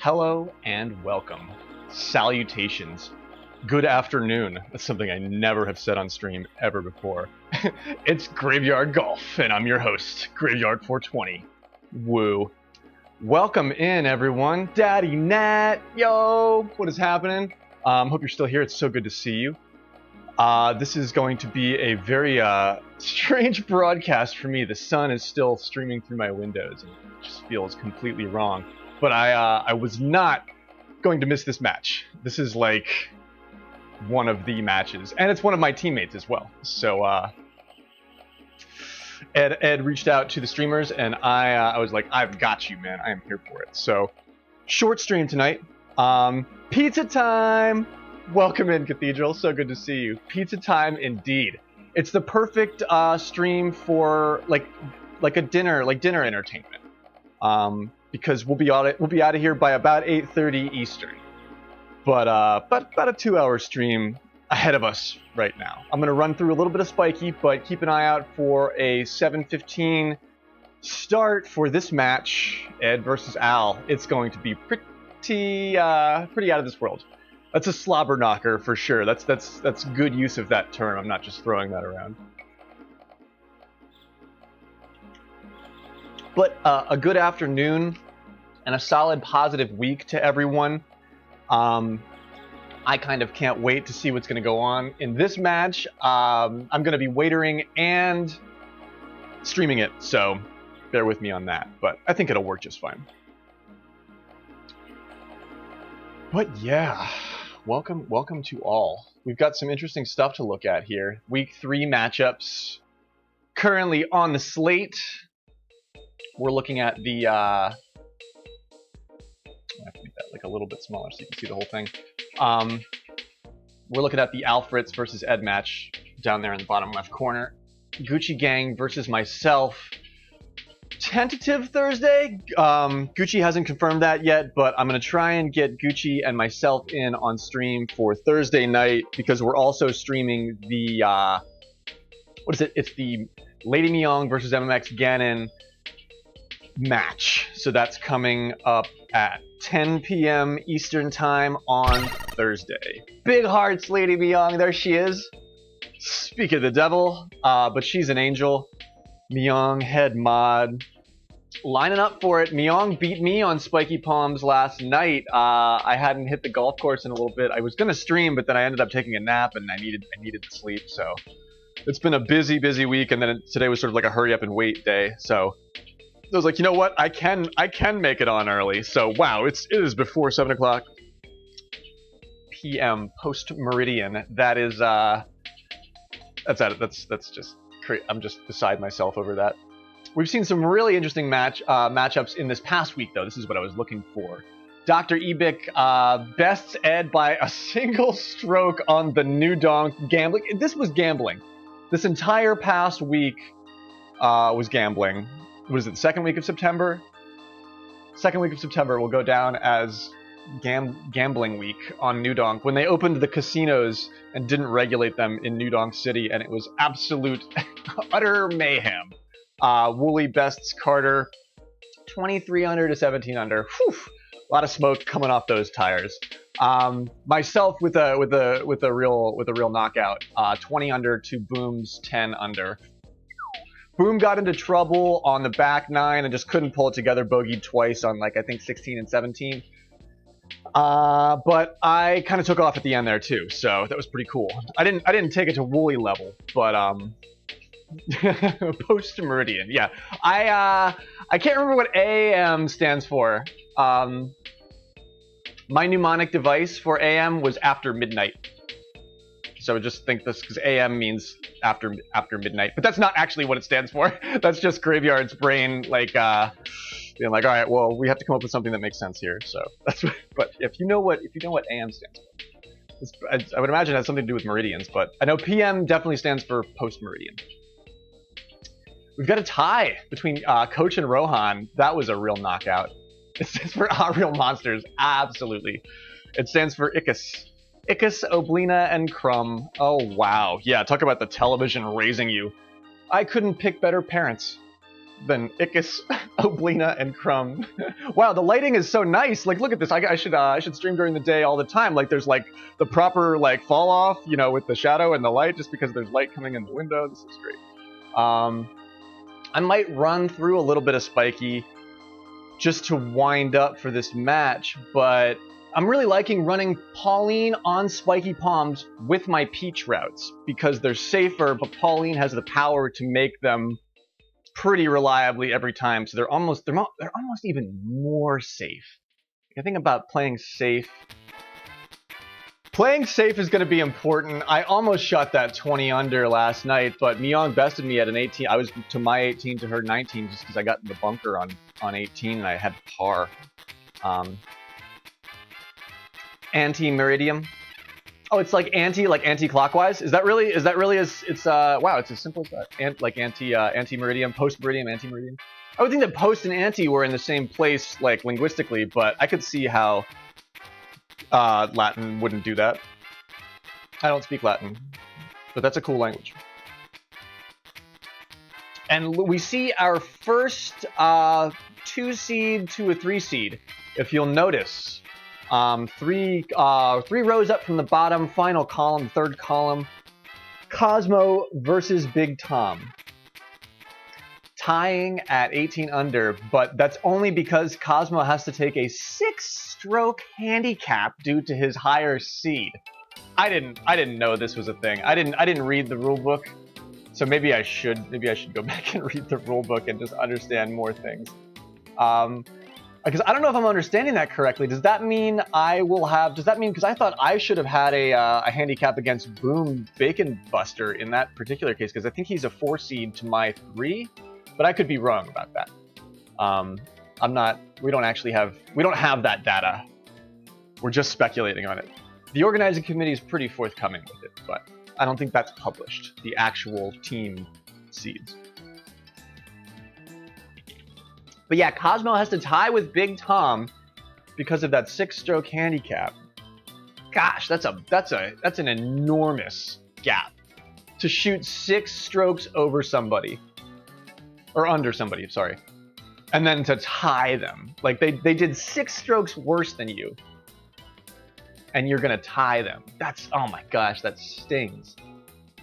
Hello and welcome. Salutations. Good afternoon. That's something I never have said on stream ever before. It's Graveyard Golf, and I'm your host, Graveyard 420. Woo. Welcome in, everyone. Daddy Nat, yo, what is happening? Hope you're still here. It's so good to see you. This is going to be a very strange broadcast for me. The sun is still streaming through my windows, and it just feels completely wrong. But I was not going to miss this match. This is like one of the matches, and it's one of my teammates as well. So Ed reached out to the streamers, and I was like, I've got you, man. I am here for it. So short stream tonight. Pizza time. Welcome in, Cathedral. So good to see you. Pizza time indeed. It's the perfect stream for like a dinner entertainment. Because we'll be out of here by about 8:30 Eastern. But about a 2-hour stream ahead of us right now. I'm gonna run through a little bit of Spiky, but keep an eye out for a 7:15 start for this match, Ed versus Al. It's going to be pretty out of this world. That's a slobber knocker for sure. That's good use of that term. I'm not just throwing that around. But a good afternoon and a solid positive week to everyone. I kind of can't wait to see what's going to go on in this match. I'm going to be waitering and streaming it, so bear with me on that. But I think it'll work just fine. But yeah, welcome to all. We've got some interesting stuff to look at here. Week 3 matchups currently on the slate. We're looking at the, I have to make that like a little bit smaller so you can see the whole thing. We're looking at the AlFritz versus Ed match down there in the bottom left corner. Gucci Gang versus myself. Tentative Thursday. Gucci hasn't confirmed that yet, but I'm going to try and get Gucci and myself in on stream for Thursday night because we're also streaming the, what is it? It's the Lady Myung versus MMX Ganon match. So that's coming up at 10 p.m. Eastern time on Thursday. Big hearts, Lady Myung. There she is. Speak of the devil, but she's an angel. Myung, head mod. Lining up for it. Myung beat me on Spiky Palms last night. I hadn't hit the golf course in a little bit. I was going to stream, but then I ended up taking a nap, and I needed to sleep. So it's been a busy week, and then today was sort of like a hurry up and wait day. So I was like, you know what? I can make it on early. So wow, it is before 7 o'clock p.m. post meridian. That is that's just crazy. I'm just beside myself over that. We've seen some really interesting matchups in this past week, though. This is what I was looking for. Dr. Ebik bests Ed by a single stroke on the new donk gambling. This was gambling. This entire past week was gambling. Was it the second week of September? Second week of September will go down as gambling week on New Donk when they opened the casinos and didn't regulate them in New Donk City, and it was absolute utter mayhem. Wooly bests Carter 23 under to 17 under. Whew, a lot of smoke coming off those tires. Myself with a real knockout. 20 under to Boom's 10 under. Boom got into trouble on the back 9 and just couldn't pull it together. Bogeyed twice on I think 16 and 17. But I kind of took off at the end there too, so that was pretty cool. I didn't take it to Wooly level, but post meridian, yeah. I can't remember what AM stands for. My mnemonic device for AM was after midnight. So I would just think this because AM means after midnight, but that's not actually what it stands for. That's just Graveyard's brain, being like, all right, well, we have to come up with something that makes sense here. So that's what. But if you know what AM stands for, I would imagine it has something to do with meridians. But I know PM definitely stands for post meridian. We've got a tie between Coach and Rohan. That was a real knockout. It stands for Real Monsters. Absolutely. It stands for Ickis. Ickis, Oblina, and Crumb. Oh, wow. Yeah, talk about the television raising you. I couldn't pick better parents. than Ickis, Oblina, and Crumb. Wow, the lighting is so nice. Like, look at this. I should stream during the day all the time. Like, there's like the proper like fall off, you know, with the shadow and the light, just because there's light coming in the window. This is great. I might run through a little bit of Spiky just to wind up for this match, but I'm really liking running Pauline on Spiky Palms with my Peach routes because they're safer, but Pauline has the power to make them pretty reliably every time, so they're almost even more safe. I think about playing safe. Playing safe is going to be important. I almost shot that 20 under last night, but Myung bested me at an 18. I was to my 18 to her 19 just because I got in the bunker on 18 and I had par. Anti-meridium. Oh, it's like anti-clockwise. Is that really as it's wow, it's as simple as that. Like anti-meridium, post-meridium, anti-meridium. I would think that post and anti were in the same place, like linguistically, but I could see how Latin wouldn't do that. I don't speak Latin, but that's a cool language. And we see our first 2 seed to a 3 seed. If you'll notice, 3 rows up from the bottom, final column, third column, Cosmo versus Big Tom. Tying at 18 under, but that's only because Cosmo has to take a 6-stroke handicap due to his higher seed. I didn't know this was a thing. I didn't read the rule book, so maybe I should go back and read the rule book and just understand more things. Because I don't know if I'm understanding that correctly. Does that mean because I thought I should have had a handicap against Boom Bacon Buster in that particular case, because I think he's a 4 seed to my 3, but I could be wrong about that. We don't have that data. We're just speculating on it. The organizing committee is pretty forthcoming with it, but I don't think that's published, the actual team seeds. But yeah, Cosmo has to tie with Big Tom because of that 6-stroke handicap. Gosh, that's an enormous gap to shoot 6 strokes over somebody, or under somebody, sorry, and then to tie them. Like they did 6 strokes worse than you, and you're gonna tie them. Oh my gosh, that stings.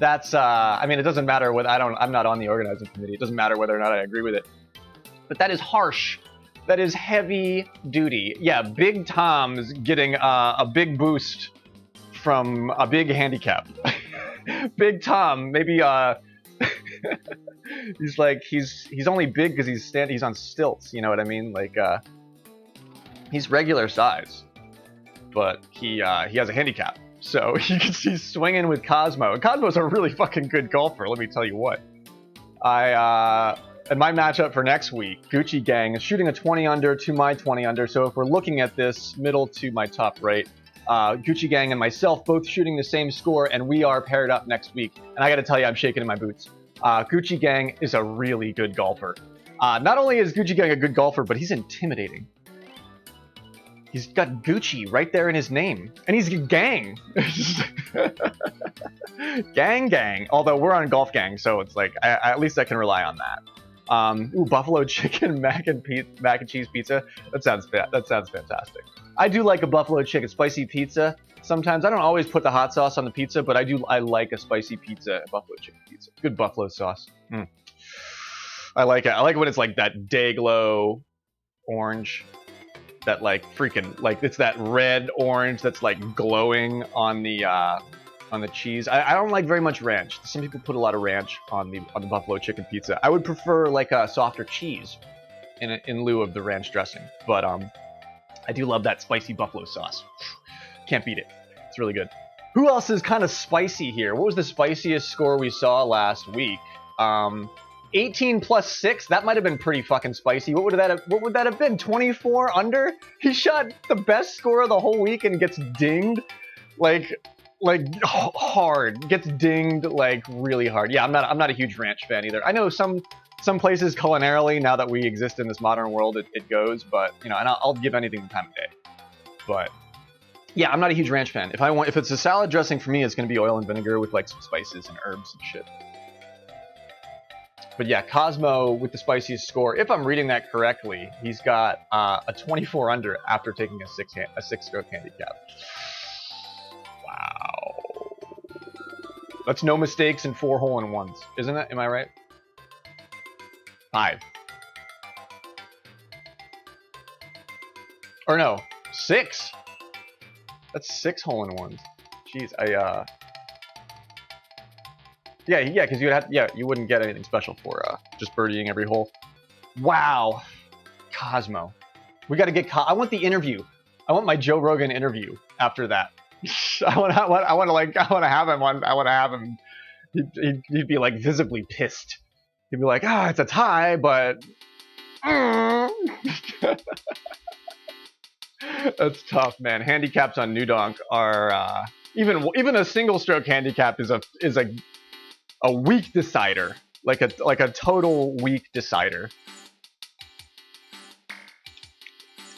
I mean, it doesn't matter whether I'm not on the organizing committee. It doesn't matter whether or not I agree with it. But that is harsh. That is heavy duty. Yeah, Big Tom's getting a big boost from a big handicap. Big Tom, maybe he's only big because he's on stilts. You know what I mean? Like he's regular size, but he has a handicap. So he's swinging with Cosmo. And Cosmo's a really fucking good golfer. Let me tell you what. In my matchup for next week, Gucci Gang is shooting a 20 under to my 20 under. So if we're looking at this middle to my top right, Gucci Gang and myself both shooting the same score, and we are paired up next week. And I got to tell you, I'm shaking in my boots. Gucci Gang is a really good golfer. Not only is Gucci Gang a good golfer, but he's intimidating. He's got Gucci right there in his name, and he's a gang. Gang. Although we're on Golf Gang, so it's like at least I can rely on that. Buffalo chicken mac and cheese pizza. That sounds fantastic. I do like a buffalo chicken spicy pizza. Sometimes I don't always put the hot sauce on the pizza, but I like a spicy pizza, a buffalo chicken pizza. Good buffalo sauce. I like it. I like it when it's like that day glow orange. That like freaking like it's that red orange that's like glowing on the cheese. I don't like very much ranch. Some people put a lot of ranch on the buffalo chicken pizza. I would prefer like a softer cheese in lieu of the ranch dressing. But I do love that spicy buffalo sauce. Can't beat it. It's really good. Who else is kind of spicy here? What was the spiciest score we saw last week? 18 plus 6, that might have been pretty fucking spicy. What would that have been? 24 under? He shot the best score of the whole week and gets dinged like hard. Gets dinged like really hard. Yeah, I'm not a huge ranch fan either. I know some places culinarily, now that we exist in this modern world, it goes, but you know, and I'll give anything the time of day. But yeah, I'm not a huge ranch fan. If it's a salad dressing for me, it's gonna be oil and vinegar with like some spices and herbs and shit. But yeah, Cosmo with the spiciest score. If I'm reading that correctly, he's got a 24 under after taking a six-stroke handicap. Wow. That's no mistakes and 4 hole-in-ones, isn't it? Am I right? 5. Or no, 6. That's 6 hole-in-ones. Jeez, yeah, because you wouldn't get anything special for just birdieing every hole. Wow, Cosmo, we got to get. I want the interview. I want my Joe Rogan interview after that. I want to have him. He'd be like visibly pissed. He'd be like, it's a tie, but. That's tough, man. Handicaps on New Donk are even a single stroke handicap is a weak decider, like a total weak decider.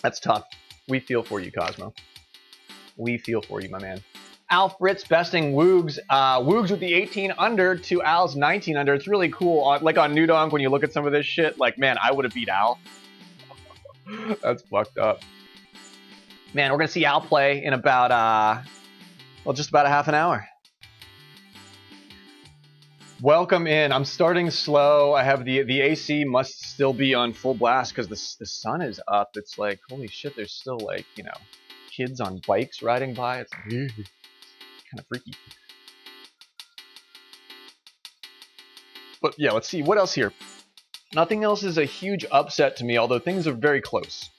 That's tough. We feel for you, Cosmo. We feel for you, my man. AlFritz besting Woogs. Woogs with the 18 under to Al's 19 under. It's really cool. Like on New Donk, when you look at some of this shit, like, man, I would have beat Al. That's fucked up. Man, we're going to see Al play in about, just about a half an hour. Welcome in. I'm starting slow. I have the AC must still be on full blast because the sun is up. It's like, holy shit, there's still, like, you know, kids on bikes riding by. It's like, kind of freaky. But yeah, let's see. What else here? Nothing else is a huge upset to me, although things are very close.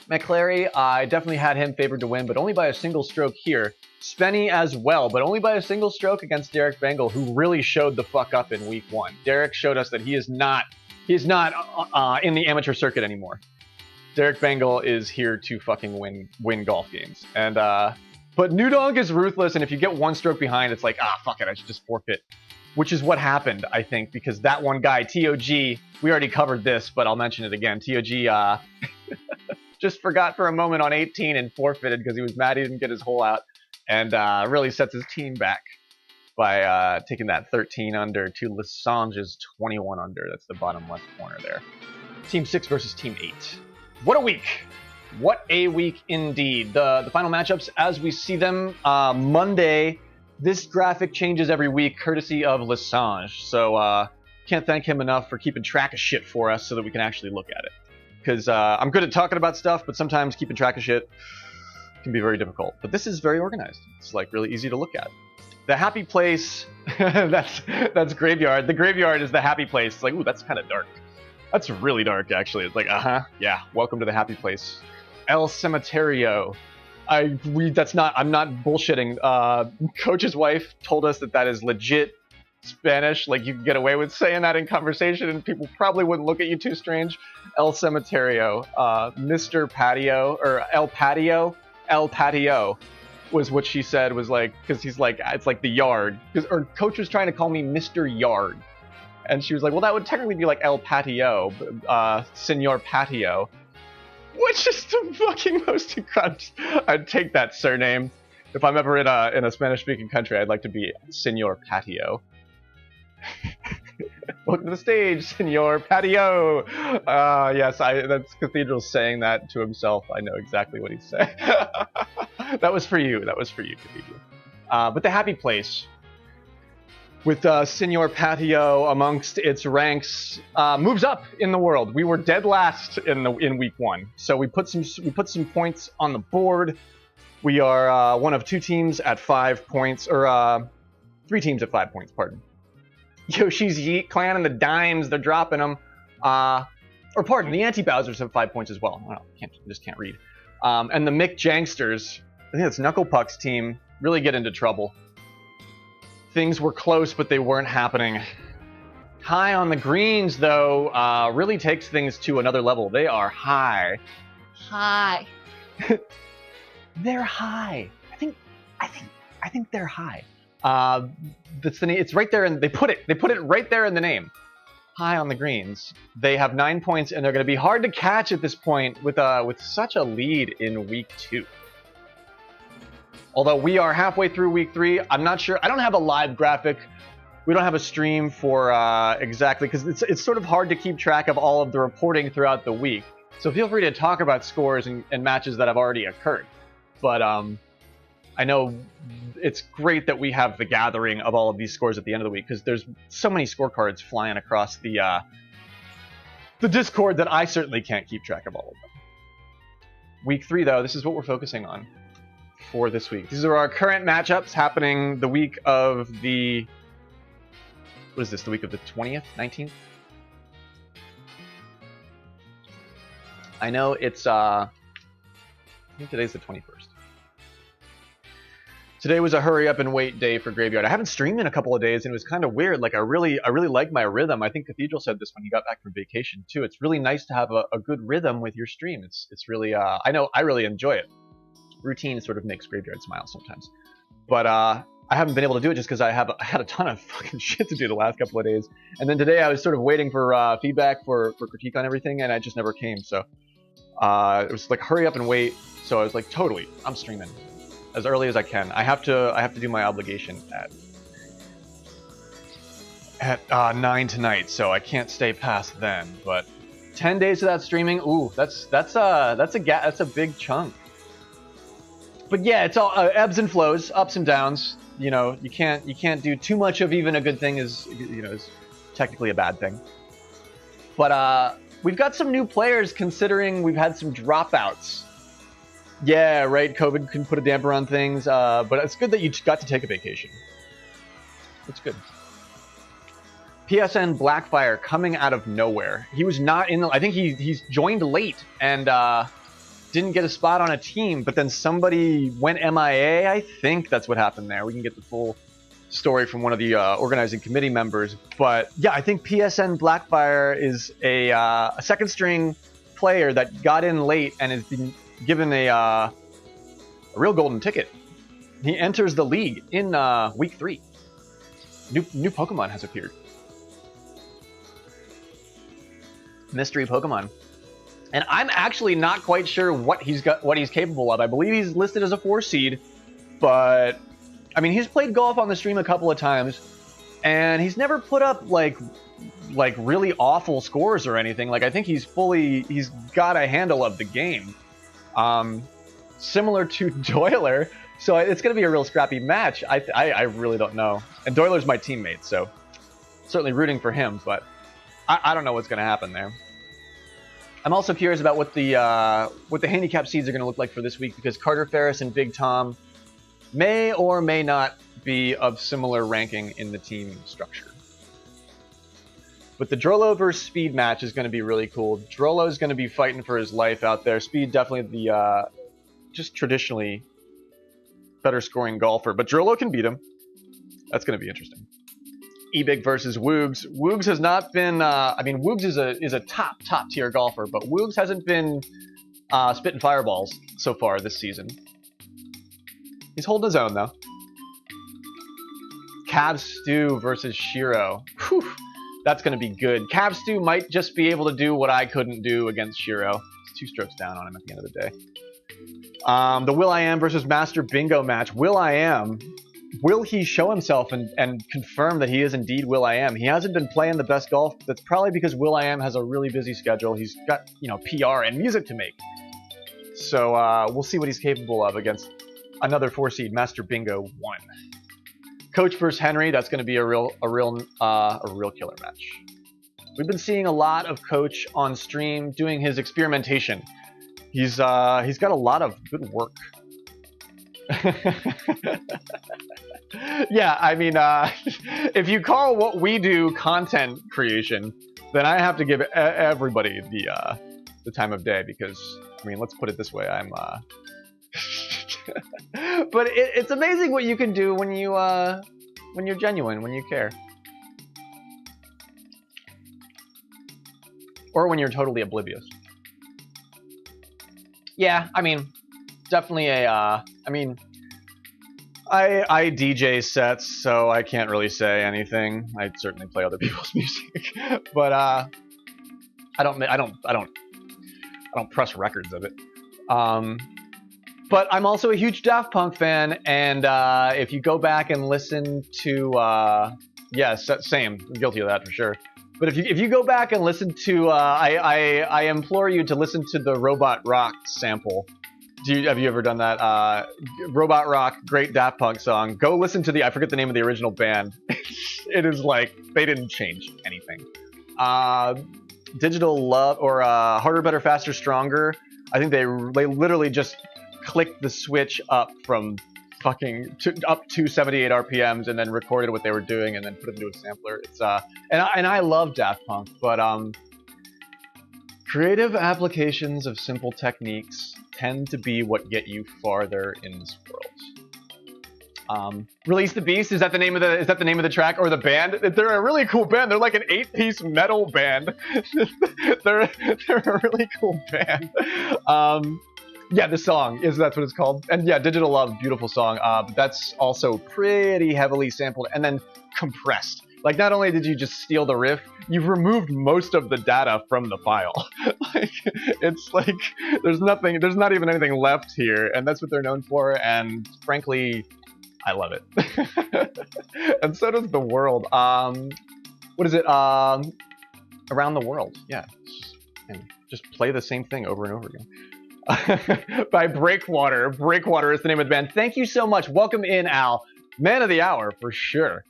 McClary, I definitely had him favored to win, but only by a single stroke here. Spenny as well, but only by a single stroke against Derek Bengal, who really showed the fuck up in week 1. Derek showed us that he is not in the amateur circuit anymore. Derek Bengal is here to fucking win golf games. And but New Donk is ruthless, and if you get 1 stroke behind, it's like, fuck it, I should just forfeit. Which is what happened, I think, because that one guy, TOG, we already covered this, but I'll mention it again. TOG just forgot for a moment on 18 and forfeited because he was mad he didn't get his hole out, and really sets his team back by taking that 13 under to Lessange's 21 under. That's the bottom left corner there. Team 6 versus Team 8. What a week! What a week indeed. The final matchups as we see them Monday. This graphic changes every week courtesy of Lessange, so can't thank him enough for keeping track of shit for us so that we can actually look at it. Because I'm good at talking about stuff, but sometimes keeping track of shit can be very difficult. But this is very organized. It's like really easy to look at. The happy place, that's graveyard. The graveyard is the happy place. It's like, ooh, that's kind of dark. That's really dark, actually. It's like, yeah, welcome to the happy place. El Cementerio. I'm not bullshitting. Coach's wife told us that is legit Spanish. Like, you can get away with saying that in conversation and people probably wouldn't look at you too strange. El Cementerio. Mr. Patio, or El Patio was what she said, was like, because he's like, it's like the yard. Or Coach was trying to call me Mr. Yard. And she was like, well, that would technically be like El Patio, Senor Patio. Which is the fucking most incredible. I'd take that surname. If I'm ever in a Spanish-speaking country, I'd like to be Senor Patio. Welcome to the stage, Senor Patio. Yes, that's Cathedral saying that to himself. I know exactly what he's saying. That was for you. That was for you, Cathedral. But the happy place, with Senor Patio amongst its ranks, moves up in the world. We were dead last in week 1, so we put some points on the board. We are one of 2 teams at 5 points, or 3 teams at 5 points. Pardon. Yoshi's Yeet Clan and the Dimes, they're dropping them. Or pardon, the Anti-Bowsers have 5 points as well. I just can't read. And the Mick Janksters, I think that's Knuckle Puck's team, really get into trouble. Things were close, but they weren't happening. High on the greens, though, really takes things to another level. They are high. High. They're high. I think they're high. That's the name. It's right there, and they put it right there in the name. High on the greens. They have 9 points, and they're going to be hard to catch at this point with such a lead in week 2. Although we are halfway through week 3, I'm not sure. I don't have a live graphic we don't have a stream for exactly, because it's sort of hard to keep track of all of the reporting throughout the week. So feel free to talk about scores and matches that have already occurred. But I know it's great that we have the gathering of all of these scores at the end of the week, because there's so many scorecards flying across the Discord that I certainly can't keep track of all of them. Week 3, though, this is what we're focusing on for this week. These are our current matchups happening the week of the... What is this, the week of the 20th, 19th? I know it's, I think today's the 21st. Today was a hurry up and wait day for Graveyard. I haven't streamed in a couple of days, and it was kind of weird. Like, I really like my rhythm. I think Cathedral said this when he got back from vacation, too. It's really nice to have a good rhythm with your stream. It's really, I know I really enjoy it. Routine sort of makes Graveyard smile sometimes. But, I haven't been able to do it just because I had a ton of fucking shit to do the last couple of days. And then today I was sort of waiting for feedback for critique on everything, and I just never came. So it was like hurry up and wait. So I was like, totally, I'm streaming as early as I can. I have to do my obligation at 9 tonight, so I can't stay past then. But 10 days of that streaming, ooh, that's a big chunk. But yeah, it's all ebbs and flows, ups and downs. You know, you can't do too much of even a good thing is technically a bad thing. But we've got some new players, considering we've had some dropouts. Yeah, right. COVID can put a damper on things, but it's good that you got to take a vacation. It's good. PSN Blackfire coming out of nowhere. He was not in the... I think he's joined late and didn't get a spot on a team, but then somebody went MIA. I think that's what happened there. We can get the full story from one of the organizing committee members. But yeah, I think PSN Blackfire is a second string player that got in late and has been given a real golden ticket. He enters the league in week 3. New Pokemon has appeared. Mystery Pokemon. And I'm actually not quite sure what he's capable of. I believe he's listed as a 4 seed, but I mean, he's played golf on the stream a couple of times, and he's never put up like really awful scores or anything. Like, I think he's got a handle of the game. Similar to Doiler, so it's going to be a real scrappy match. I really don't know. And Doiler's my teammate, so certainly rooting for him, but I don't know what's going to happen there. I'm also curious about what the handicap seeds are going to look like for this week, because Carter Ferris and Big Tom may or may not be of similar ranking in the team structure. But the Drolo versus Speed match is going to be really cool. Drolo is going to be fighting for his life out there. Speed definitely the just traditionally better scoring golfer, but Drolo can beat him. That's going to be interesting. Ebig versus Woogs. Woogs has not been. I mean, Woogs is a top tier golfer, but Woogs hasn't been spitting fireballs so far this season. He's holding his own though. Cav Stew versus Shiro. Whew. That's going to be good. Cav Stew might just be able to do what I couldn't do against Shiro. It's 2 strokes down on him at the end of the day. The Will.i.am versus Master Bingo match. Will.i.am, will he show himself and confirm that he is indeed Will.i.am? He hasn't been playing the best golf. That's probably because Will.i.am has a really busy schedule. He's got, PR and music to make. So we'll see what he's capable of against another 4 seed, Master Bingo 1. Coach versus Henry, that's going to be a real killer match. We've been seeing a lot of Coach on stream doing his experimentation. He's got a lot of good work. Yeah, I mean, if you call what we do content creation, then I have to give everybody the time of day, because, I mean, let's put it this way, I'm but it's amazing what you can do when you're genuine, when you care. Or when you're totally oblivious. Yeah, I mean, definitely I DJ sets, so I can't really say anything. I certainly play other people's music, but I don't press records of it. But I'm also a huge Daft Punk fan, and if you go back and listen to Yes, same. I'm guilty of that for sure. But if you go back and listen to, I implore you to listen to the Robot Rock sample. Have you ever done that? Robot Rock, great Daft Punk song. Go listen to I forget the name of the original band. It is like, they didn't change anything. Digital Love, or Harder, Better, Faster, Stronger. I think they literally just clicked the switch up from up to 78 RPMs and then recorded what they were doing and then put it into a sampler. It's and I love Daft Punk, but creative applications of simple techniques tend to be what get you farther in this world. Release the Beast, is that the name of the track or the band? They're a really cool band. They're like an 8-piece metal band. they're a really cool band. Yeah, the song that's what it's called. And yeah, Digital Love, beautiful song. But that's also pretty heavily sampled and then compressed. Like, not only did you just steal the riff, you've removed most of the data from the file. Like, it's like there's not even anything left here, and that's what they're known for. And frankly, I love it. And so does the world. What is it? Around the World. Yeah, just play the same thing over and over again. By Breakwater. Breakwater is the name of the band. Thank you so much. Welcome in, Al. Man of the hour, for sure.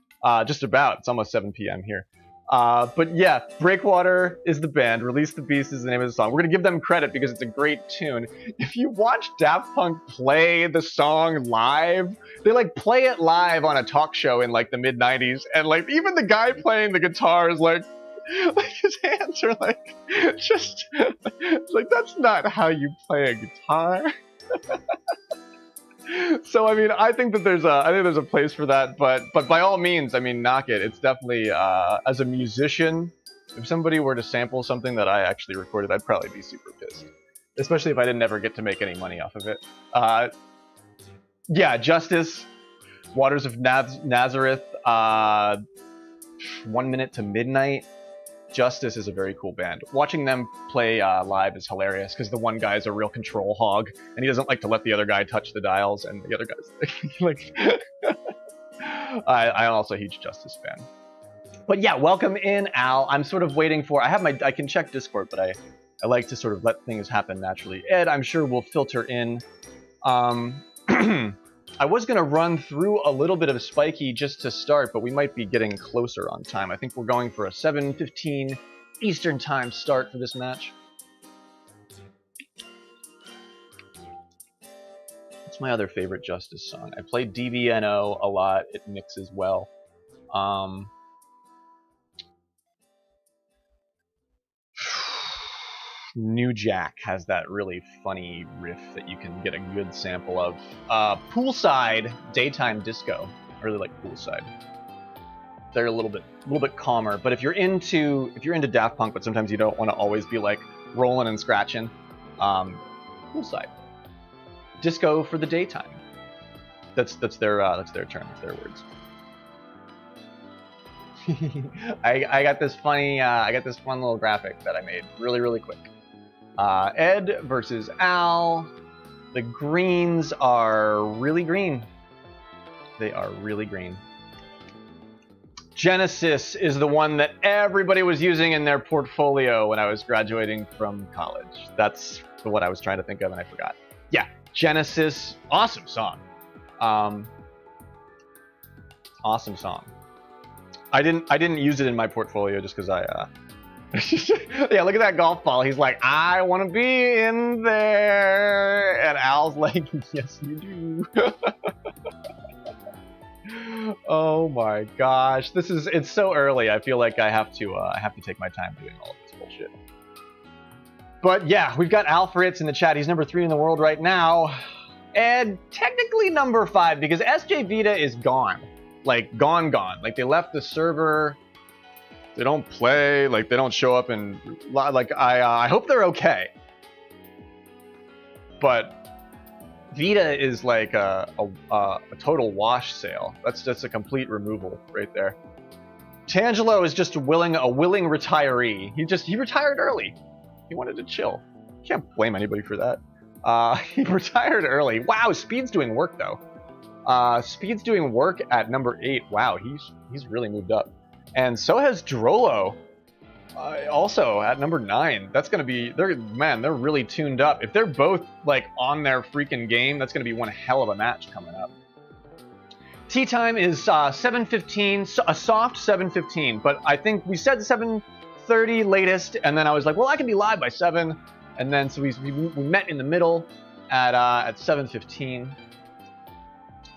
Just about. It's almost 7 p.m. here. But yeah, Breakwater is the band. Release the Beast is the name of the song. We're going to give them credit because it's a great tune. If you watch Daft Punk play the song live, they like play it live on a talk show in like the mid-90s. And like even the guy playing the guitar is like his hands are like, just like, that's not how you play a guitar. So I mean, I think there's a place for that, but by all means, I mean, knock it. It's definitely as a musician, if somebody were to sample something that I actually recorded, I'd probably be super pissed, especially if I didn't ever get to make any money off of it. Yeah, Justice, Waters of Nazareth, 1 Minute to Midnight. Justice is a very cool band. Watching them play live is hilarious because the one guy is a real control hog and he doesn't like to let the other guy touch the dials, and the other guy's like I'm also a huge Justice fan. But yeah, welcome in, Al. I'm sort of waiting for, I can check Discord, but I like to sort of let things happen naturally. Ed, I'm sure will filter in. I was going to run through a little bit of Spiky just to start, but we might be getting closer on time. I think we're going for a 7:15 Eastern time start for this match. What's my other favorite Justice song? I played DBNO a lot. It mixes well. New Jack has that really funny riff that you can get a good sample of. Poolside, Daytime Disco. I really like Poolside. They're a little bit calmer, but if you're into Daft Punk, but sometimes you don't want to always be like rolling and scratching, Poolside. Disco for the daytime. That's their term, that's their words. I got this fun little graphic that I made really quick. Ed versus Al. The greens are really green. They are really green. Genesis is the one that everybody was using in their portfolio when I was graduating from college. That's what I was trying to think of and I forgot. Yeah, Genesis, awesome song. Awesome song. I didn't use it in my portfolio just because yeah, look at that golf ball. He's like, I want to be in there. And Al's like, yes, you do. Oh my gosh. It's so early. I feel like I have to take my time doing all of this bullshit. But yeah, we've got AlFritz in the chat. He's number 3 in the world right now. And technically number 5 because SJ Vita is gone. Like, gone. Like, they left the server. They don't play, like they don't show up, and like I hope they're okay. But Vita is like a total wash sale. That's just a complete removal right there. Tangelo is just a willing retiree. He retired early. He wanted to chill. Can't blame anybody for that. He retired early. Wow, Speed's doing work though. Speed's doing work at number 8. Wow, he's really moved up. And so has Drolo, also at number 9. That's going to be... they're really tuned up. If they're both, like, on their freaking game, that's going to be one hell of a match coming up. Tea time is 7:15, a soft 7:15, but I think we said 7:30 latest, and then I was like, well, I can be live by 7, and then so we met in the middle at 7:15.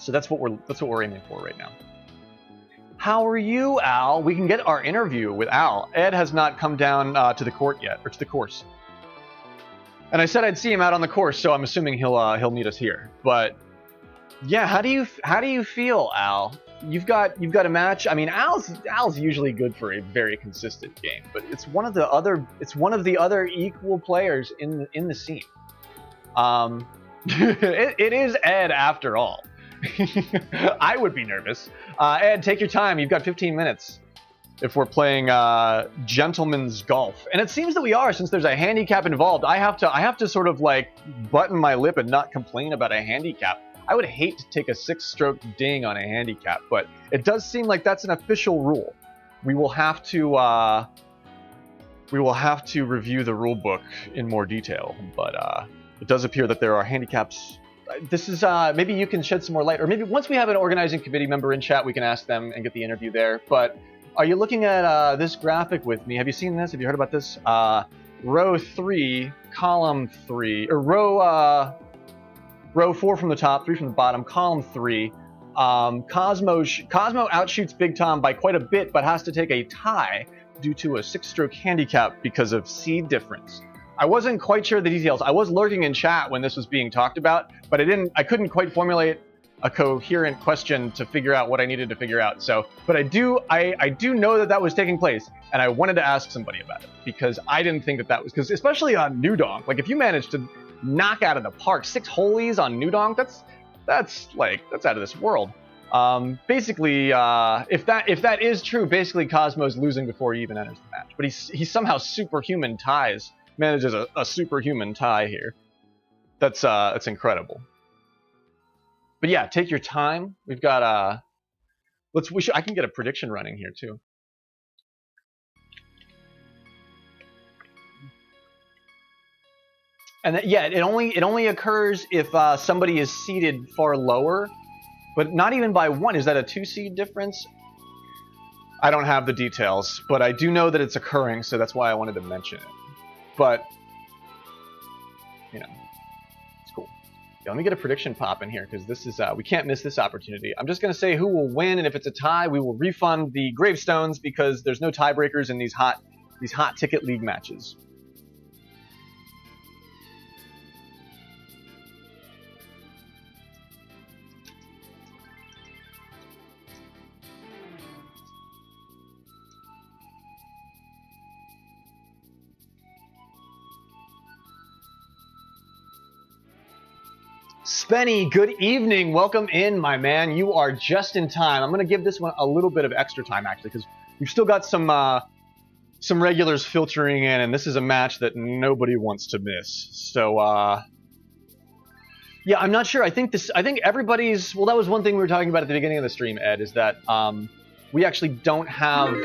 So that's what we're aiming for right now. How are you, Al? We can get our interview with Al. Ed has not come down to the court yet, or to the course. And I said I'd see him out on the course, so I'm assuming he'll meet us here. But yeah, how do you feel, Al? You've got a match. I mean, Al's usually good for a very consistent game, but it's one of the other equal players in the scene. It is Ed after all. I would be nervous. Ed, take your time. You've got 15 minutes. If we're playing gentleman's golf, and it seems that we are, since there's a handicap involved. I have to sort of like button my lip and not complain about a handicap. I would hate to take a 6-stroke ding on a handicap, but it does seem like that's an official rule. We will have to review the rule book in more detail, but it does appear that there are handicaps. This is maybe you can shed some more light, or maybe once we have an organizing committee member in chat, we can ask them and get the interview there. But are you looking at this graphic with me? Have you seen this? Have you heard about this? Row 3, column 3, or row 4 from the top, 3 from the bottom, column 3. Cosmo outshoots Big Tom by quite a bit, but has to take a tie due to a 6-stroke handicap because of seed difference. I wasn't quite sure the details. I was lurking in chat when this was being talked about, but I couldn't quite formulate a coherent question to figure out what I needed to figure out. So, but I do know that was taking place, and I wanted to ask somebody about it because I didn't think that was, because especially on New Donk, like if you manage to knock out of the park 6 holies on New Donk, that's out of this world. Basically, if that is true, basically Cosmo's losing before he even enters the match. But he somehow manages a superhuman tie here. That's incredible. But yeah, take your time. We've got I can get a prediction running here too. And it only occurs if somebody is seated far lower, but not even by 1. Is that a 2-seed difference? I don't have the details, but I do know that it's occurring, so that's why I wanted to mention it. But it's cool. Yeah, let me get a prediction pop in here because this is we can't miss this opportunity. I'm just gonna say who will win, and if it's a tie, we will refund the gravestones because there's no tiebreakers in these hot ticket league matches. Spenny, good evening. Welcome in, my man. You are just in time. I'm going to give this one a little bit of extra time, actually, because we've still got some regulars filtering in, and this is a match that nobody wants to miss. So, yeah, I'm not sure. I think everybody's... Well, that was one thing we were talking about at the beginning of the stream, Ed, is that we actually don't have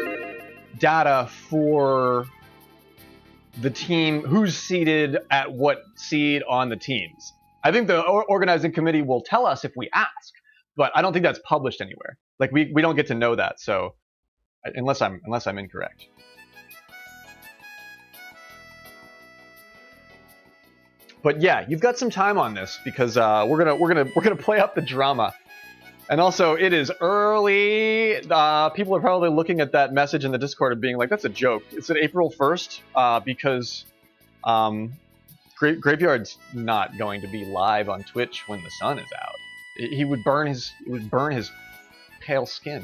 data for the team, who's seated at what seed on the teams. I think the organizing committee will tell us if we ask, but I don't think that's published anywhere. Like we don't get to know that, so unless I'm incorrect. But yeah, you've got some time on this because we're gonna play up the drama, and also it is early. People are probably looking at that message in the Discord and being like, "That's a joke." It's at April 1st because. Graveyard's not going to be live on Twitch when the sun is out. He would burn his pale skin.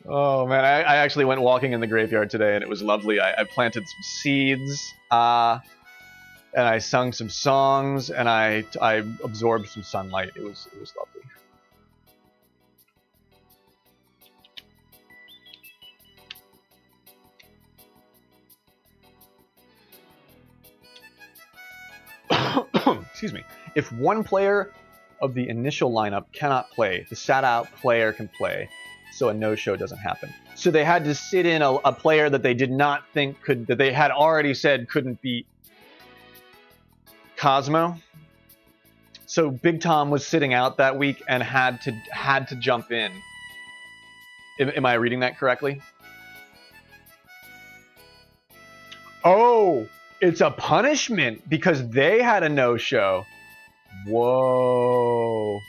Oh man, I actually went walking in the graveyard today and it was lovely. I planted some seeds, and I sung some songs, and I absorbed some sunlight. It was lovely. excuse me, if one player of the initial lineup cannot play, the sat out player can play, so a no-show doesn't happen. So they had to sit in a player that they did not think could, that they had already said couldn't beat Cosmo. So Big Tom was sitting out that week and had to jump in. Am I reading that correctly? Oh, it's a punishment because they had a no-show. Whoa.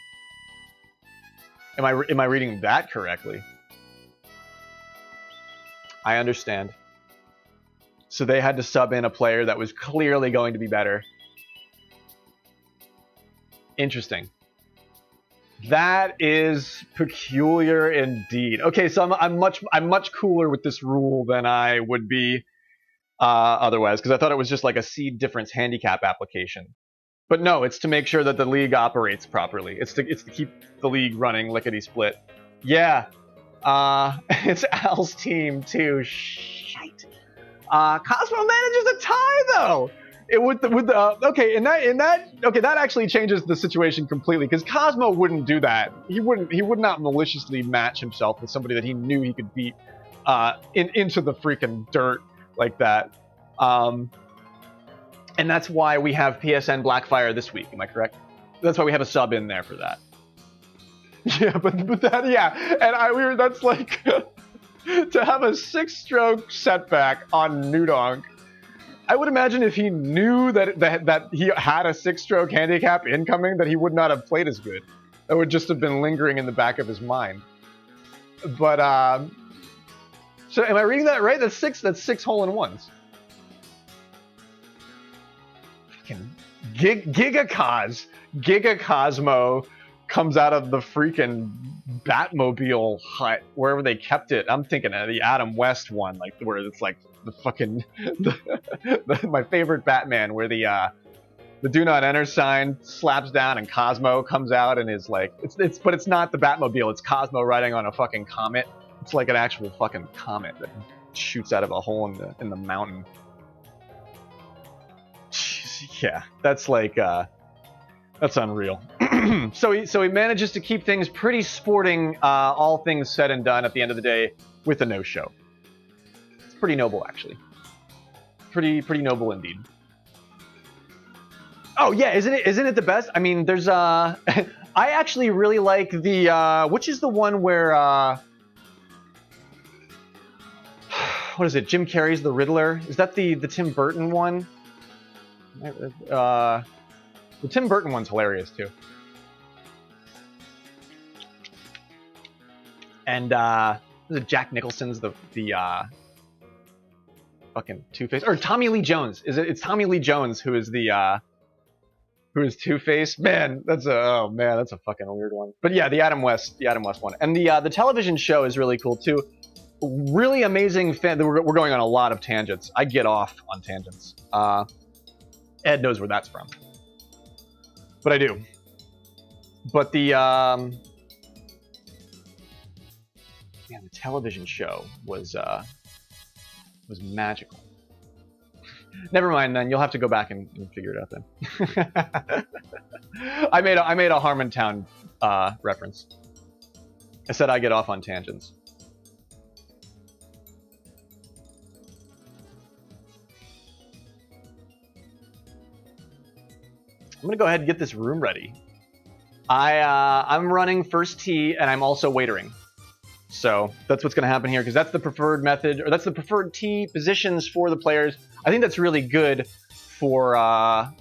Am I reading that correctly? I understand. So they had to sub in a player that was clearly going to be better. Interesting. That is peculiar indeed. Okay, so I'm much cooler with this rule than I would be otherwise, because I thought it was just like a seed difference handicap application. But no, it's to make sure that the league operates properly. It's to keep the league running lickety split. Yeah. It's Al's team too. Shite. Cosmo manages a tie though. Okay, that actually changes the situation completely, because Cosmo wouldn't do that. He would not maliciously match himself with somebody that he knew he could beat into the freaking dirt like that. And that's why we have PSN Blackfire this week. Am I correct? That's why we have a sub in there for that. Yeah, but that, yeah, and that's like to have a 6-stroke setback on Nudonk. I would imagine if he knew that he had a 6-stroke handicap incoming, that he would not have played as good. That would just have been lingering in the back of his mind. But so am I reading that right? That's 6 hole-in-ones. Fucking Giga Cosmo comes out of the freaking Batmobile hut, wherever they kept it. I'm thinking of the Adam West one, like where it's like the fucking my favorite Batman, where the do not enter sign slaps down and Cosmo comes out and is like, but it's not the Batmobile, it's Cosmo riding on a fucking comet. It's like an actual fucking comet that shoots out of a hole in the mountain. Jeez, yeah, that's like that's unreal. So he manages to keep things pretty sporting, all things said and done at the end of the day, with a no-show. It's pretty noble, actually. Pretty noble indeed. Oh yeah, isn't it the best? I mean, there's I actually really like the which is the one where what is it? Jim Carrey's The Riddler. Is that the Tim Burton one? The Tim Burton one's hilarious too. And is it Jack Nicholson's the fucking Two-Face, or Tommy Lee Jones? It's Tommy Lee Jones who is Two-Face? Man, that's a fucking weird one. But yeah, the Adam West one, and the television show is really cool too. Really amazing fan. We're going on a lot of tangents. I get off on tangents. Ed knows where that's from, but I do. But the television show was magical. Never mind then. You'll have to go back and figure it out then. I made a Harmontown reference. I said I get off on tangents. I'm gonna go ahead and get this room ready. I'm running first tee and I'm also waitering. So that's what's going to happen here, because that's the preferred method, or that's the preferred tee positions for the players. I think that's really good for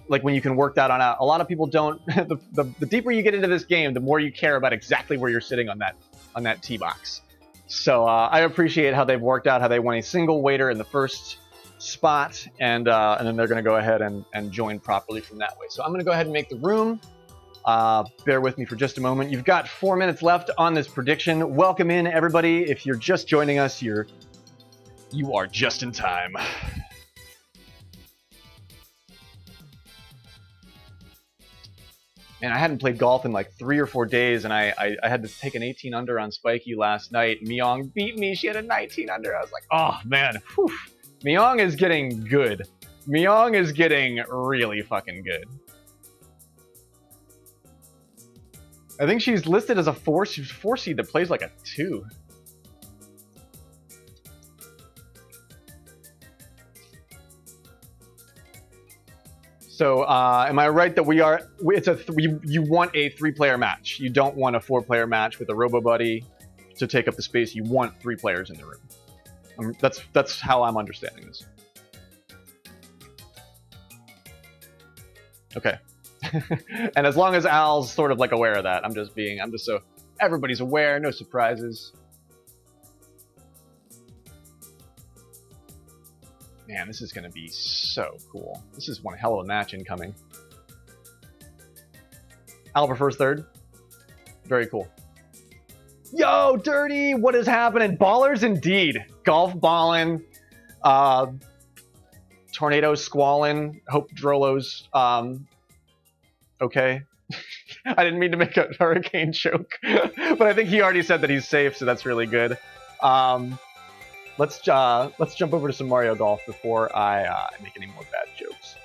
like when you can work that on out. A lot of people don't. The deeper you get into this game, the more you care about exactly where you're sitting on that tee box. So I appreciate how they've worked out, how they want a single waiter in the first spot, and then they're going to go ahead and join properly from that way. So I'm going to go ahead and make the room. Bear with me for just a moment. You've got 4 minutes left on this prediction. Welcome in, everybody. If you're just joining us, you are just in time. And I hadn't played golf in like 3 or 4 days, and I had to take an 18 under on Spiky last night. Myong beat me. She had a 19 under. I was like, oh man, whew. Myong is getting good. Myong is getting really fucking good. I think she's listed as a 4 seed that plays like a 2. So, am I right that you want a 3-player match? You don't want a 4-player match with a Robo Buddy to take up the space. You want 3 players in the room. That's how I'm understanding this. Okay. And as long as Al's sort of like aware of that, I'm just so everybody's aware, no surprises. Man, this is going to be so cool. This is one hell of a match incoming. Al prefers third. Very cool. Yo, Dirty! What is happening? Ballers indeed. Golf ballin'. Tornado squallin'. Hope Drolo's okay. I didn't mean to make a hurricane joke. But I think he already said that he's safe, so that's really good. Let's jump over to some Mario Golf before I make any more bad jokes.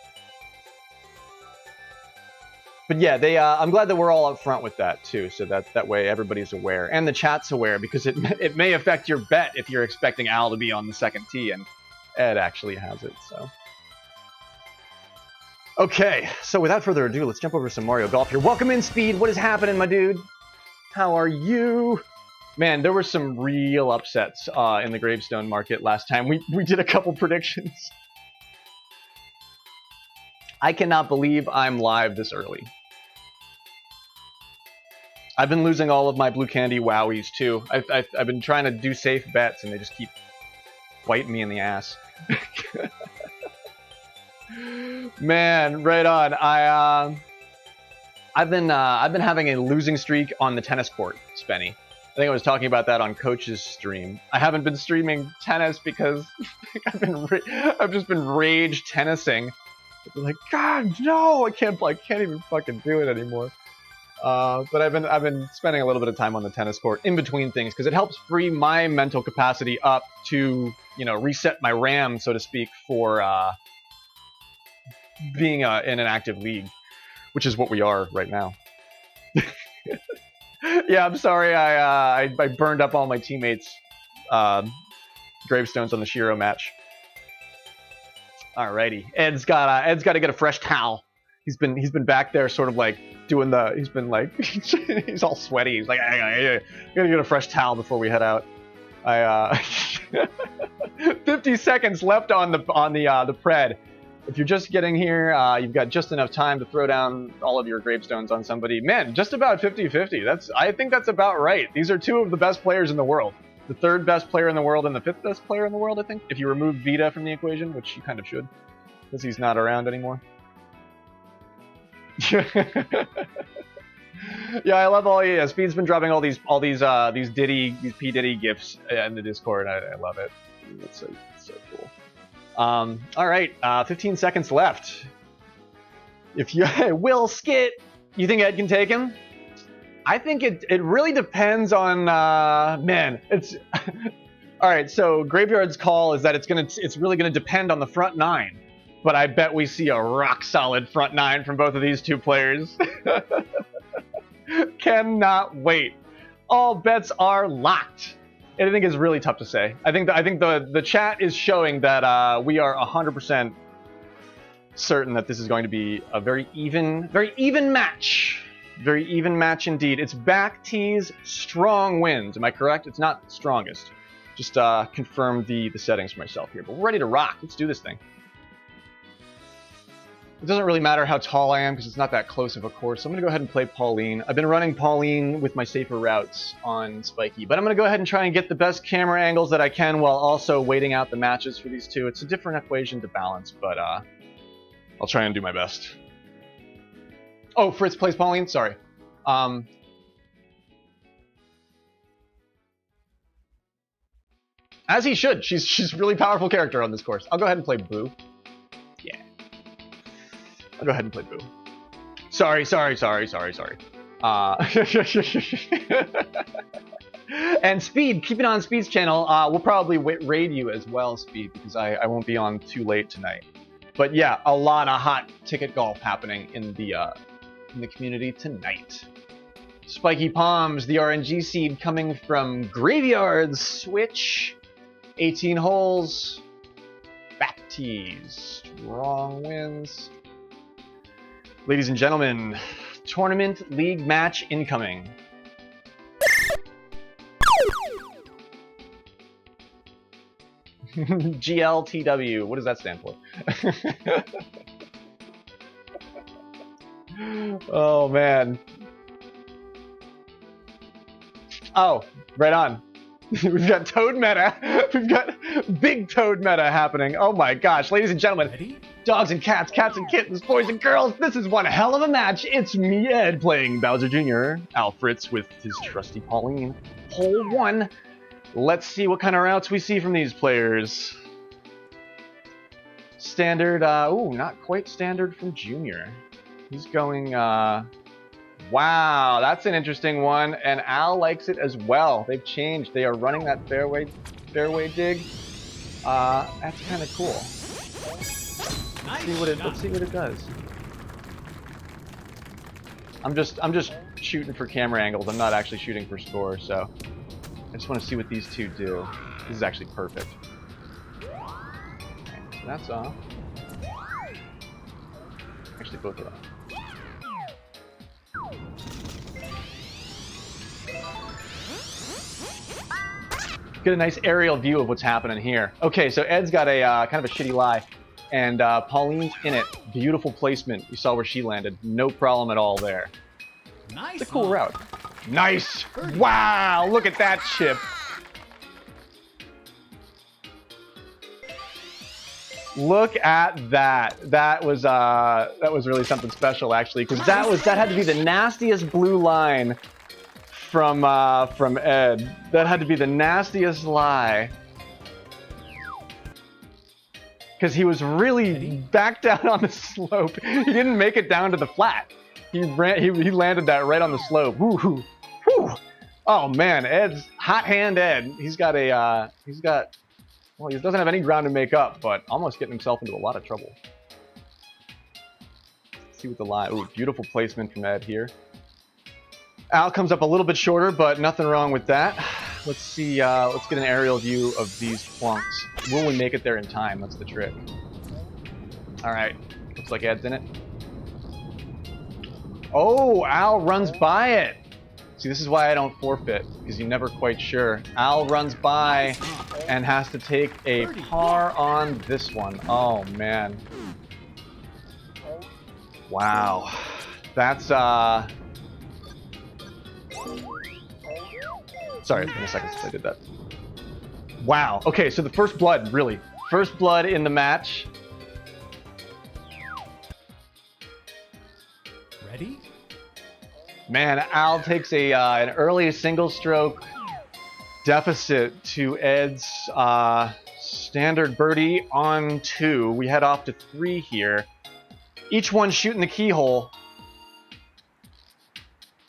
But yeah, I'm glad that we're all up front with that too, so that way everybody's aware and the chat's aware, because it may affect your bet if you're expecting Al to be on the second tee and Ed actually has it. So okay, so without further ado, let's jump over to some Mario Golf here. Welcome in, Speed. What is happening, my dude? How are you? Man, there were some real upsets in the Gravestone market last time. We did a couple predictions. I cannot believe I'm live this early. I've been losing all of my blue candy wowies too. I've been trying to do safe bets and they just keep biting me in the ass. Man, right on. I've been having a losing streak on the tennis court, Spenny. I think I was talking about that on Coach's stream. I haven't been streaming tennis because I've just been rage tennising. Like, God, no, I can't even fucking do it anymore. But I've been spending a little bit of time on the tennis court in between things because it helps free my mental capacity up to, reset my RAM, so to speak, for being in an active league, which is what we are right now. Yeah, I'm sorry. I burned up all my teammates' gravestones on the Shiro match. Alrighty, Ed's got to get a fresh towel. He's been back there, sort of like doing the. He's been like he's all sweaty. He's like, I gotta get a fresh towel before we head out. 50 seconds left on the pred. If you're just getting here, you've got just enough time to throw down all of your gravestones on somebody. Man, just about 50-50. I think that's about right. These are two of the best players in the world. The third best player in the world and the fifth best player in the world, I think. If you remove Vita from the equation, which you kind of should, because he's not around anymore. Yeah, I love all. Yeah, Speed's been dropping all these P Diddy gifs in the Discord. I love it. It's so cool. All right, 15 seconds left. If you Will Skit, you think Ed can take him? I think it really depends on man. It's all right. So Graveyard's call is that it's really gonna depend on the front nine, but I bet we see a rock solid front nine from both of these two players. Cannot wait. All bets are locked. I think it's really tough to say. I think the chat is showing that we are 100% certain that this is going to be a very even match. Very even match indeed. It's back tees, strong wins. Am I correct? It's not strongest. Just confirm the settings for myself here. But we're ready to rock. Let's do this thing. It doesn't really matter how tall I am because it's not that close of a course. So I'm going to go ahead and play Pauline. I've been running Pauline with my safer routes on Spiky. But I'm going to go ahead and try and get the best camera angles that I can while also waiting out the matches for these two. It's a different equation to balance, but I'll try and do my best. Oh, Fritz plays Pauline? Sorry. As he should. She's a really powerful character on this course. I'll go ahead and play Boo. Yeah. I'll go ahead and play Boo. Sorry. And Speed, keep it on Speed's channel. We'll probably raid you as well, Speed, because I won't be on too late tonight. But yeah, a lot of hot ticket golf happening in the community tonight. Spiky Palms, the RNG seed coming from Graveyard Switch. 18 holes. Baptiste. Strong wins. Ladies and gentlemen, tournament league match incoming. GLTW. What does that stand for? Oh, man. Oh, right on. We've got Toad meta. We've got big Toad meta happening. Oh my gosh. Ladies and gentlemen, Ready? dogs and cats, cats and kittens, boys and girls, this is one hell of a match. It's me, Ed, playing Bowser Jr., AlFritz with his trusty Pauline. Hole 1. Let's see what kind of routes we see from these players. Standard, ooh, not quite standard from Junior. He's going, wow, that's an interesting one, and Al likes it as well. They've changed. They are running that fairway dig. That's kind of cool. Let's see what it does. I'm just shooting for camera angles. I'm not actually shooting for score, so I just want to see what these two do. This is actually perfect. Okay, so that's off. Actually, both are off. Get a nice aerial view of what's happening here. Okay, so Ed's got a kind of a shitty lie, and Pauline's in it. Beautiful placement. You saw where she landed. No problem at all there. Nice. It's a cool route. Nice. Wow, look at that chip. Look at that. That was really something special, actually, because that had to be the nastiest blue line from Ed. That had to be the nastiest lie. Because he was really back down on the slope. He didn't make it down to the flat. He landed that right on the slope. Woo hoo. Woo. Oh man, Ed's hot hand Ed. Well, he doesn't have any ground to make up, but almost getting himself into a lot of trouble. Let's see what the lie. Ooh, beautiful placement from Ed here. Al comes up a little bit shorter, but nothing wrong with that. Let's see, let's get an aerial view of these plunks. Will we make it there in time? That's the trick. All right, looks like Ed's in it. Oh, Al runs by it. See, this is why I don't forfeit, because you're never quite sure. Al runs by and has to take a par on this one. Oh, man. Wow. That's, sorry, it's been a second since I did that. Wow. Okay, so the first blood, really. First blood in the match. Ready? Man, Al takes an early single stroke deficit to Ed's standard birdie on 2. We head off to 3 here. Each one shooting the keyhole.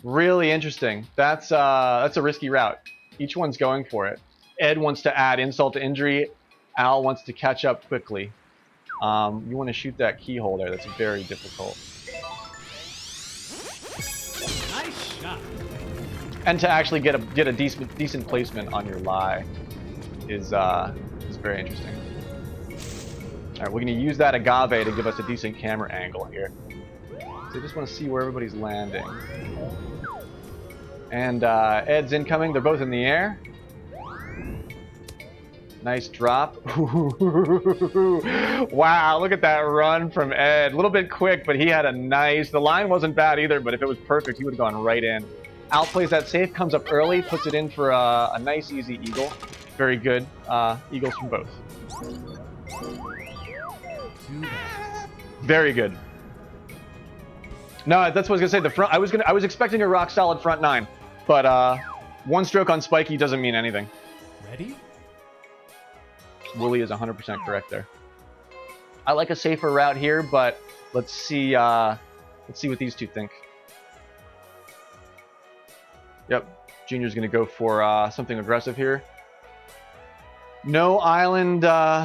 Really interesting. That's a risky route. Each one's going for it. Ed wants to add insult to injury. Al wants to catch up quickly. You want to shoot that keyhole there. That's very difficult. Nice shot. And to actually get a decent placement on your lie is very interesting. All right, we're going to use that agave to give us a decent camera angle here. So I just want to see where everybody's landing. And Ed's incoming. They're both in the air. Nice drop. Wow, look at that run from Ed. A little bit quick, but he had a nice... The line wasn't bad either, but if it was perfect, he would have gone right in. Al plays that safe, comes up early, puts it in for a nice, easy eagle. Very good. Eagles from both. Very good. No, that's what I was gonna say. The front. I was expecting a rock solid front 9, but one stroke on spiky doesn't mean anything. Ready? Wooly is 100% correct there. I like a safer route here, but let's see what these two think. Yep, Junior's gonna go for something aggressive here. No island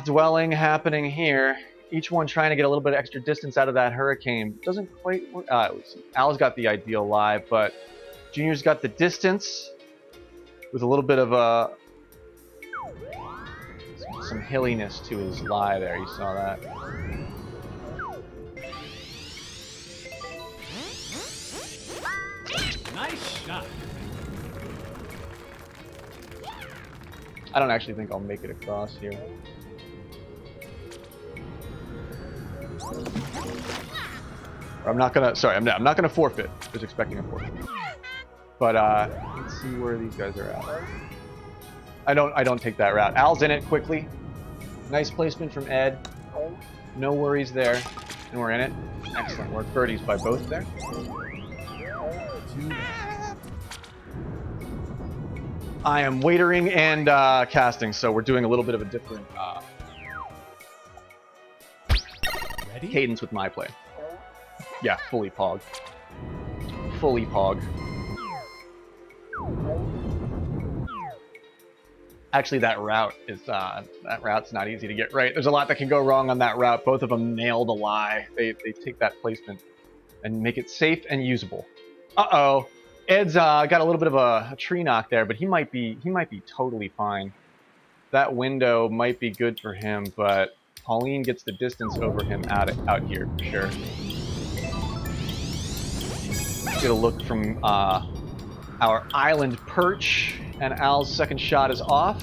dwelling happening here. Each one trying to get a little bit of extra distance out of that hurricane. Doesn't quite work. Al's got the ideal lie, but Junior's got the distance with a little bit of some hilliness to his lie there. You saw that. Nice shot. I don't actually think I'll make it across here. Or I'm not gonna. Sorry, I'm not gonna forfeit. I was expecting a forfeit. But let's see where these guys are at. I don't take that route. Al's in it quickly. Nice placement from Ed. No worries there. And we're in it. Excellent work. Birdies by both there. I am waitering and casting, so we're doing a little bit of a different Ready? cadence with my play. Yeah, fully pog. Fully pog. Actually, that route is that route's not easy to get right. There's a lot that can go wrong on that route. Both of them nailed a lie. They take that placement and make it safe and usable. Uh-oh. Ed's got a little bit of a tree knock there, but he might be totally fine. That window might be good for him, but Pauline gets the distance over him out here for sure. Get a look from our island perch, and Al's second shot is off.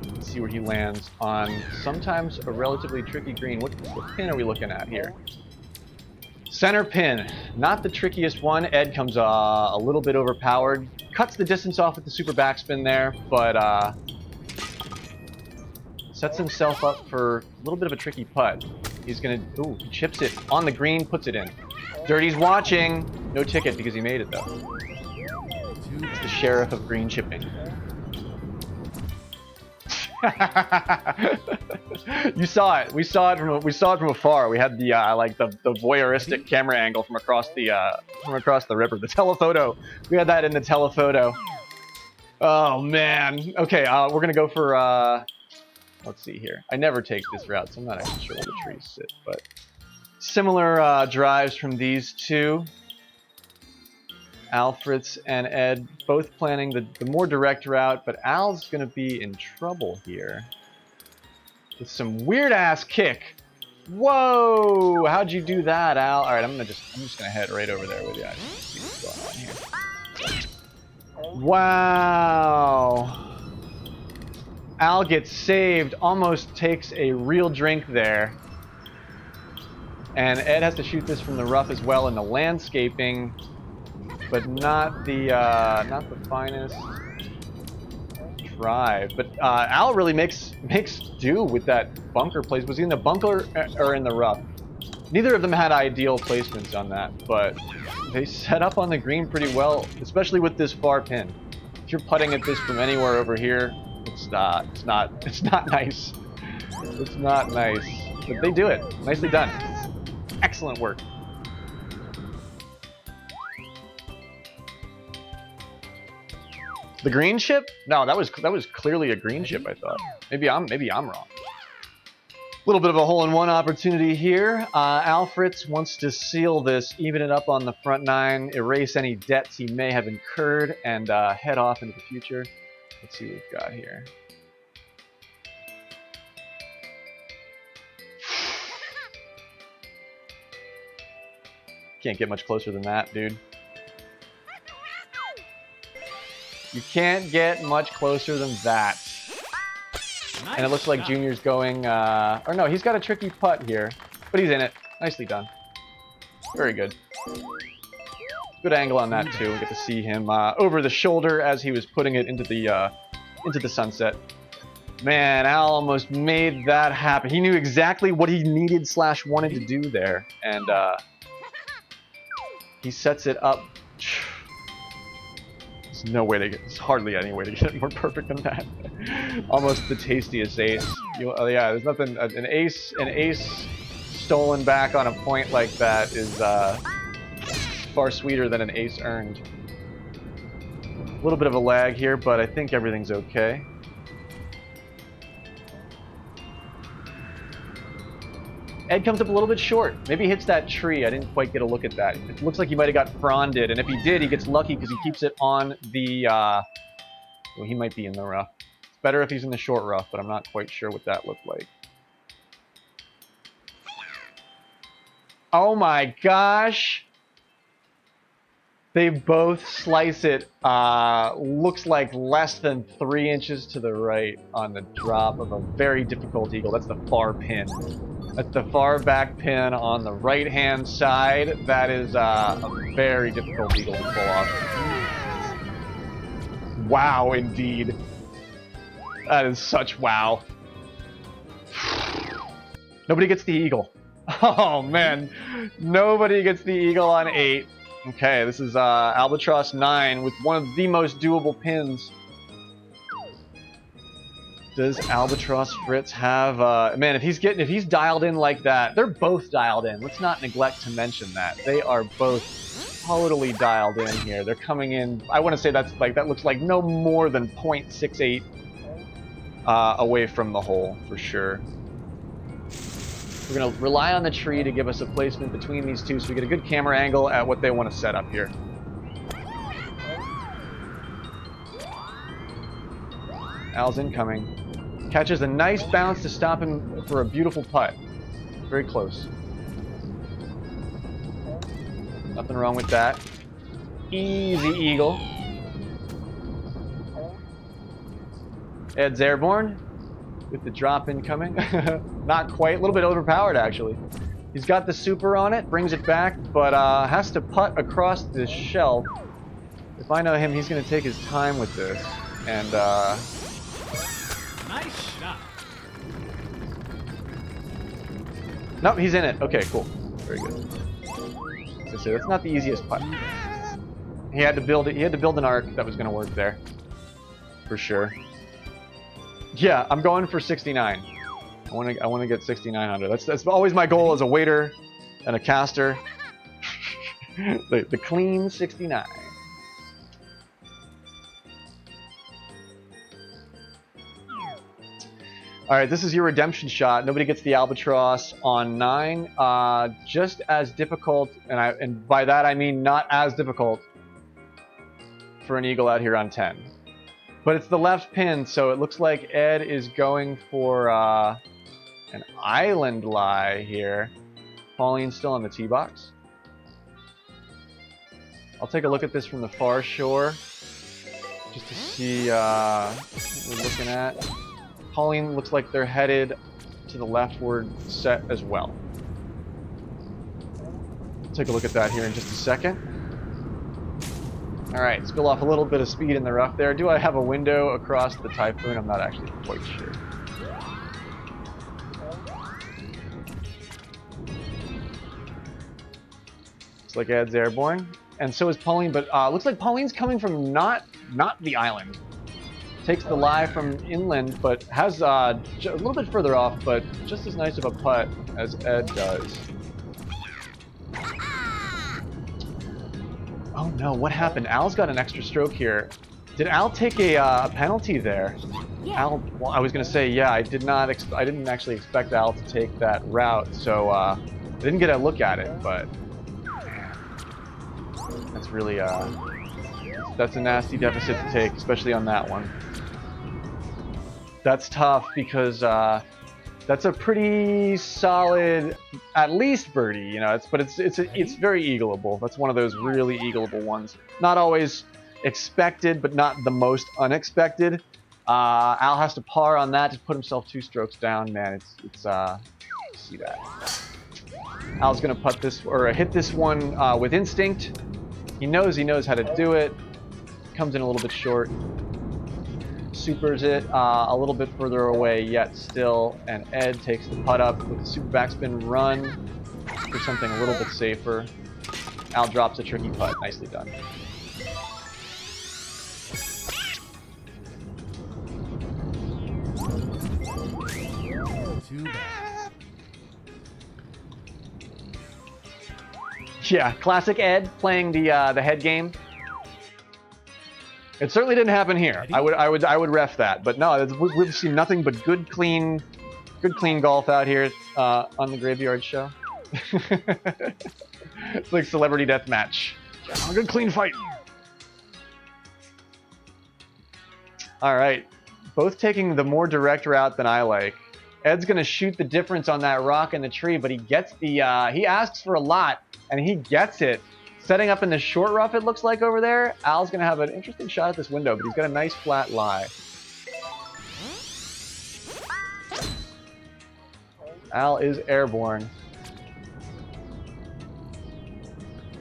Let's see where he lands on sometimes a relatively tricky green. What pin are we looking at here? Center pin, not the trickiest one. Ed comes a little bit overpowered. Cuts the distance off with the super backspin there, but sets himself up for a little bit of a tricky putt. He's gonna, ooh, he chips it on the green, puts it in. Dirty's watching. No ticket because he made it though. It's the sheriff of green chipping. You saw it. We saw it from afar. We had the like the voyeuristic camera angle from across the river. The telephoto. We had that in the telephoto. Oh man. Okay, we're gonna go for let's see here. I never take this route, so I'm not actually sure where the trees sit, but similar drives from these two. AlFritz and Ed both planning the more direct route, but Al's gonna be in trouble here with some weird ass kick. Whoa! How'd you do that, Al? All right, I'm just gonna head right over there with you. See what's going on here. Wow! Al gets saved, almost takes a real drink there, and Ed has to shoot this from the rough as well in the landscaping. But not the finest drive. But Al really makes do with that bunker place. Was he in the bunker or in the rough? Neither of them had ideal placements on that, but they set up on the green pretty well, especially with this far pin. If you're putting at this from anywhere over here, it's not nice. It's not nice. But they do it. Nicely done. Excellent work. The green chip? No, that was clearly a green chip, I thought. Maybe I'm wrong. A little bit of a hole-in-one opportunity here. AlFritz wants to seal this, even it up on the front nine, erase any debts he may have incurred, and head off into the future. Let's see what we've got here. Can't get much closer than that, dude. You can't get much closer than that. Nice And it looks like shot. Junior's going, or no, he's got a tricky putt here, but he's in it. Nicely done. Very good. Good angle on that too. We get to see him over the shoulder as he was putting it into the sunset. Man, Al almost made that happen. He knew exactly what he needed / wanted to do there, and he sets it up. There's no way to get. There's hardly any way to get it more perfect than that. Almost the tastiest ace. Yeah, there's nothing. An ace stolen back on a point like that is far sweeter than an ace earned. A little bit of a lag here, but I think everything's okay. Ed comes up a little bit short. Maybe he hits that tree. I didn't quite get a look at that. It looks like he might have got fronded, and if he did, he gets lucky because he keeps it on the, well, he might be in the rough. It's better if he's in the short rough, but I'm not quite sure what that looked like. Oh my gosh! They both slice it, looks like less than 3 inches to the right on the drop of a very difficult eagle. That's the far pin. That's the far back pin on the right-hand side. That is a very difficult eagle to pull off. Wow, indeed. That is such wow. Nobody gets the eagle. Oh, man. Nobody gets the eagle on 8. Okay, this is Albatross 9 with one of the most doable pins. Does Albatross Fritz have man, if he's dialed in like that, they're both dialed in. Let's not neglect to mention that. They are both totally dialed in here. They're coming in, I want to say that looks like no more than 0.68 away from the hole for sure. We're going to rely on the tree to give us a placement between these two so we get a good camera angle at what they want to set up here. Al's incoming. Catches a nice bounce to stop him for a beautiful putt. Very close. Nothing wrong with that. Easy eagle. Ed's airborne with the drop incoming. Not quite. A little bit overpowered, actually. He's got the super on it, brings it back, but has to putt across the shelf. If I know him, he's going to take his time with this. And, Nice shot. nope, he's in it. Okay, cool. Very good. So that's not the easiest putt. He had to build it. He had to build an arc that was going to work there, for sure. Yeah, I'm going for 69. I want to get 69 under. That's always my goal as a waiter and a caster. the clean 69. All right, this is your redemption shot. Nobody gets the albatross on 9. Just as difficult, and by that I mean not as difficult for an eagle out here on 10. But it's the left pin, so it looks like Ed is going for an island lie here. Pauline's still on the tee box. I'll take a look at this from the far shore just to see what we're looking at. Pauline looks like they're headed to the leftward set as well. Take a look at that here in just a second. All right, spill off a little bit of speed in the rough there. Do I have a window across the Typhoon? I'm not actually quite sure. Looks like Ed's airborne, and so is Pauline. But looks like Pauline's coming from not the island. Takes the lie from inland, but has a little bit further off, but just as nice of a putt as Ed does. Oh no, what happened? Al's got an extra stroke here. Did Al take a penalty there? Yeah. Al, well, I was gonna say, yeah, I didn't actually expect Al to take that route, so I didn't get a look at it, but man, that's really that's a nasty deficit to take, especially on that one. That's tough because that's a pretty solid, at least birdie, you know. It's very eagleable. That's one of those really eagleable ones. Not always expected, but not the most unexpected. Al has to par on that to put himself 2 strokes down. Man, it's see that. Al's gonna putt this or hit this one with instinct. He knows how to do it. Comes in a little bit short. Supers it a little bit further away yet still, and Ed takes the putt up with the super backspin run for something a little bit safer. Al drops a tricky putt. Nicely done. Too bad. Yeah, classic Ed playing the head game. It certainly didn't happen here. I would ref that, but no, we've seen nothing but good, clean Good clean golf out here on the Graveyard Show. It's like celebrity death match. A good clean fight. All right, both taking the more direct route than I like. Ed's gonna shoot the difference on that rock in the tree, but he gets the, he asks for a lot, and he gets it. Setting up in the short rough, it looks like over there. Al's gonna have an interesting shot at this window, but he's got a nice flat lie. Al is airborne.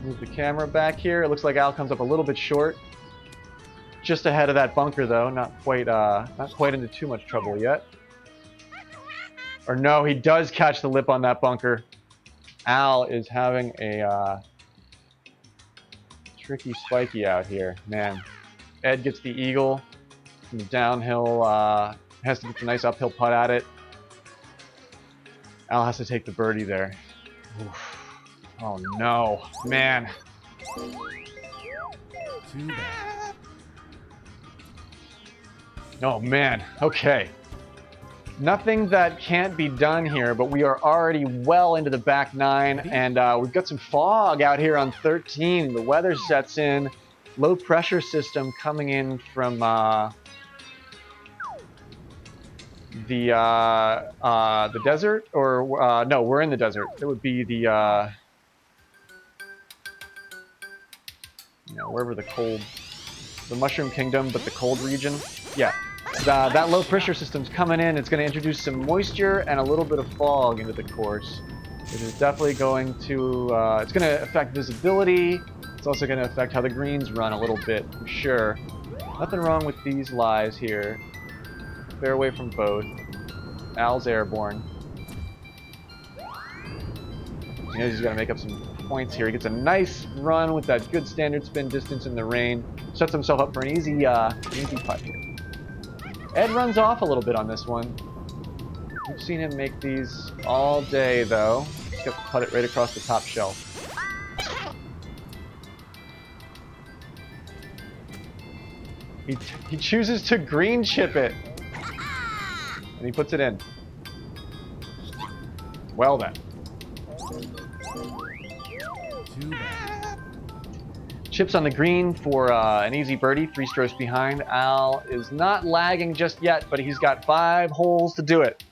Move the camera back here. It looks like Al comes up a little bit short. Just ahead of that bunker, though. Not quite into too much trouble yet. Or no, he does catch the lip on that bunker. Al is having a tricky spiky out here. Man, Ed gets the eagle from the downhill. Has to get the nice uphill putt at it. Al has to take the birdie there. Oof. Oh no, man. Too bad. Oh man, okay. Nothing that can't be done here, but we are already well into the back nine, and we've got some fog out here on 13. The weather sets in. Low pressure system coming in from the desert, or no, we're in the desert. It would be the you know, wherever the cold, the Mushroom Kingdom, but the cold region. Yeah, that low pressure system's coming in. It's going to introduce some moisture and a little bit of fog into the course. It is definitely going to, it's going to affect visibility. It's also going to affect how the greens run a little bit, for sure. Nothing wrong with these lies here. Fairway from both. Al's airborne. He knows he's got to make up some points here. He gets a nice run with that good standard spin distance in the rain. Sets himself up for an easy putt here. Ed runs off a little bit on this one. We've seen him make these all day, though. Just got to putt it right across the top shelf. He chooses to green chip it. And he puts it in. Well then. Too bad. Chips on the green for an easy birdie, 3 strokes behind. Al is not lagging just yet, but he's got 5 holes to do it.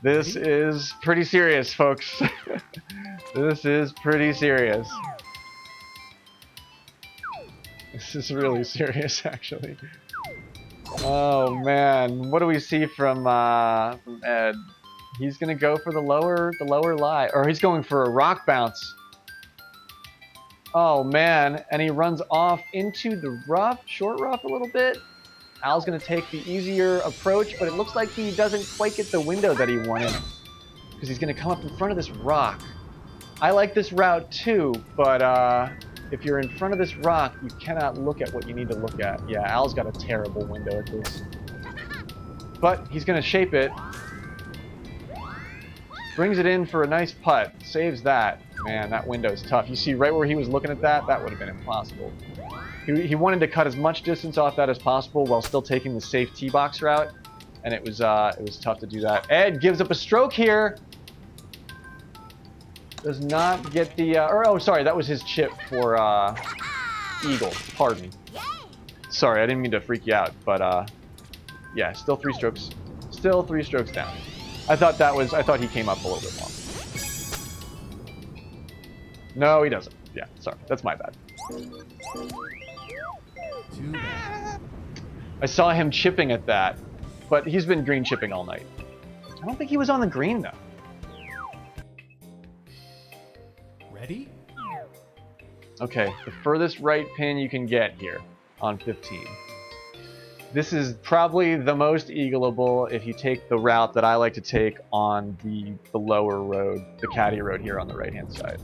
This is pretty serious, folks. This is pretty serious. This is really serious, actually. Oh man, what do we see from Ed? He's gonna go for the lower lie, or he's going for a rock bounce. Oh man, and he runs off into the rough, short rough a little bit. Al's gonna take the easier approach, but it looks like he doesn't quite get the window that he wanted, because he's gonna come up in front of this rock. I like this route too, but if you're in front of this rock, you cannot look at what you need to look at. Yeah, Al's got a terrible window at this. But he's gonna shape it. Brings it in for a nice putt. Saves that. Man, that window's tough. You see right where he was looking at that? That would have been impossible. He wanted to cut as much distance off that as possible while still taking the safe tee box route. And it was tough to do that. Ed gives up a stroke here. Does not get the, oh, sorry, that was his chip for eagle. Pardon. Sorry, I didn't mean to freak you out, but yeah, still 3 strokes. Still 3 strokes down. I thought he came up a little bit long. No, he doesn't. Yeah, sorry, that's my bad. Too bad. I saw him chipping at that, but he's been green chipping all night. I don't think he was on the green, though. Ready? Okay, the furthest right pin you can get here on 15. This is probably the most eagleable if you take the route that I like to take on the lower road, the caddy road here on the right-hand side.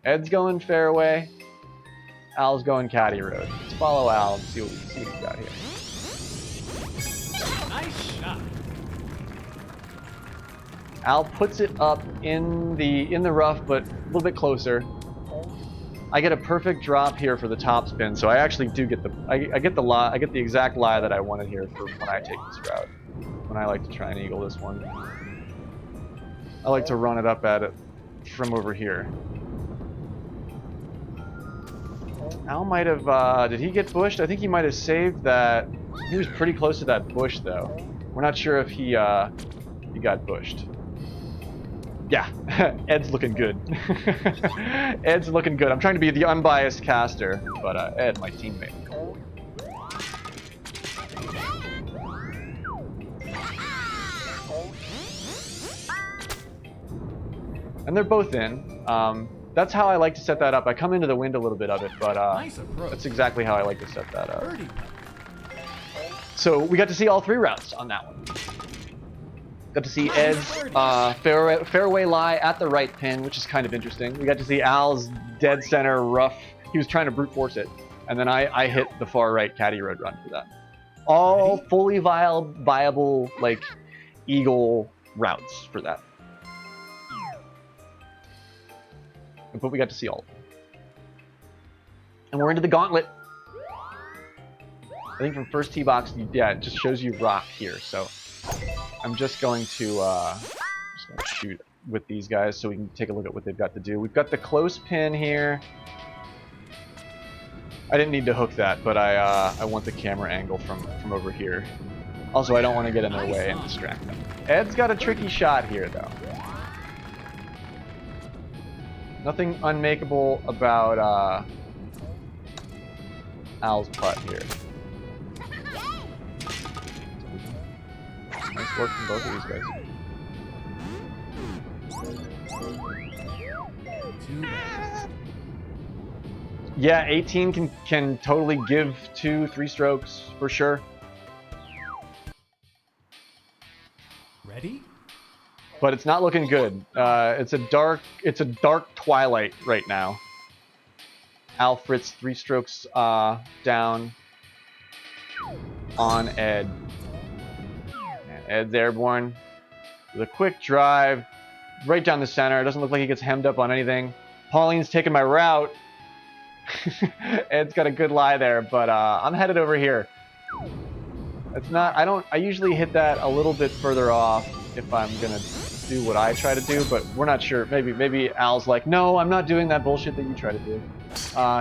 Ed's going fairway. Al's going caddy road. Let's follow Al and see what he's got here. Nice shot. Al puts it up in the rough, but a little bit closer. I get a perfect drop here for the top spin, so I actually do get the I get the exact lie that I wanted here for when I take this route. When I like to try and eagle this one. I like to run it up at it from over here. Al might have, did he get bushed? I think he might have saved that. He was pretty close to that bush, though. We're not sure if he got bushed. Yeah, Ed's looking good. Ed's looking good. I'm trying to be the unbiased caster, but Ed, my teammate. And they're both in. That's how I like to set that up. I come into the wind a little bit of it, but Nice approach. that's exactly how I like to set that up. Birdie putt. So we got to see all 3 routes on that one. Got to see Ed's fairway lie at the right pin, which is kind of interesting. We got to see Al's dead center rough. He was trying to brute force it. And then I hit the far right caddy road run for that. All fully viable, like, eagle routes for that. But we got to see all of them. And we're into the gauntlet. I think from first tee box, yeah, it just shows you rock here. So I'm just going to shoot with these guys so we can take a look at what they've got to do. We've got the close pin here. I didn't need to hook that, but I want the camera angle from over here. Also, I don't want to get in their way and distract them. Ed's got a tricky shot here, though. Nothing unmakeable about Al's putt here. Nice work from both of these guys. Too bad. Yeah, 18 can totally give 2-3 strokes for sure. Ready? But it's not looking good. It's a dark twilight right now. AlFritz 3 strokes down on Ed. And Ed's airborne with a quick drive right down the center. It doesn't look like he gets hemmed up on anything. Pauline's taking my route. Ed's got a good lie there, but I'm headed over here. It's not. I usually hit that a little bit further off if I'm gonna do what I try to do, but we're not sure. Maybe Al's like, no, I'm not doing that bullshit that you try to do.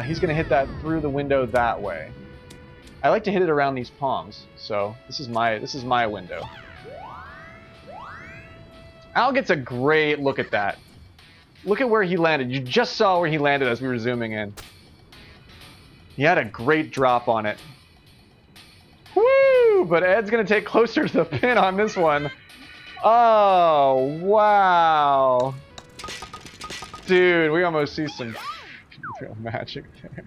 He's gonna hit that through the window that way. I like to hit it around these palms, so this is my window. Al gets a great look at that. Look at where he landed. You just saw where he landed as we were zooming in. He had a great drop on it. Woo! But Ed's gonna take closer to the pin on this one. Oh, wow. Dude, we almost see some real magic there.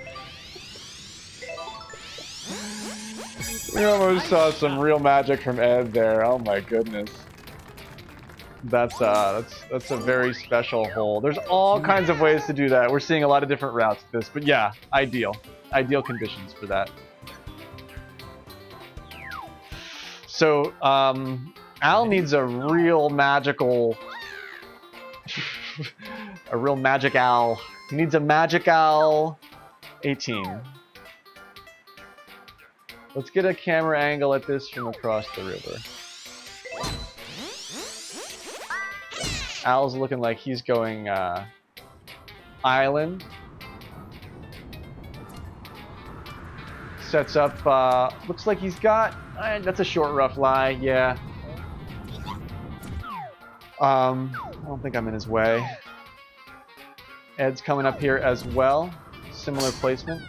We almost saw some real magic from Ed there. Oh my goodness. That's a very special hole. There's all kinds of ways to do that. We're seeing a lot of different routes with this, but yeah, ideal conditions for that. So, Al needs a real magical, a real magic Al. He needs a magic Al 18. Let's get a camera angle at this from across the river. Al's looking like he's going island. Sets up, looks like he's got, that's a short rough lie, yeah. I don't think I'm in his way. Ed's coming up here as well. Similar placement.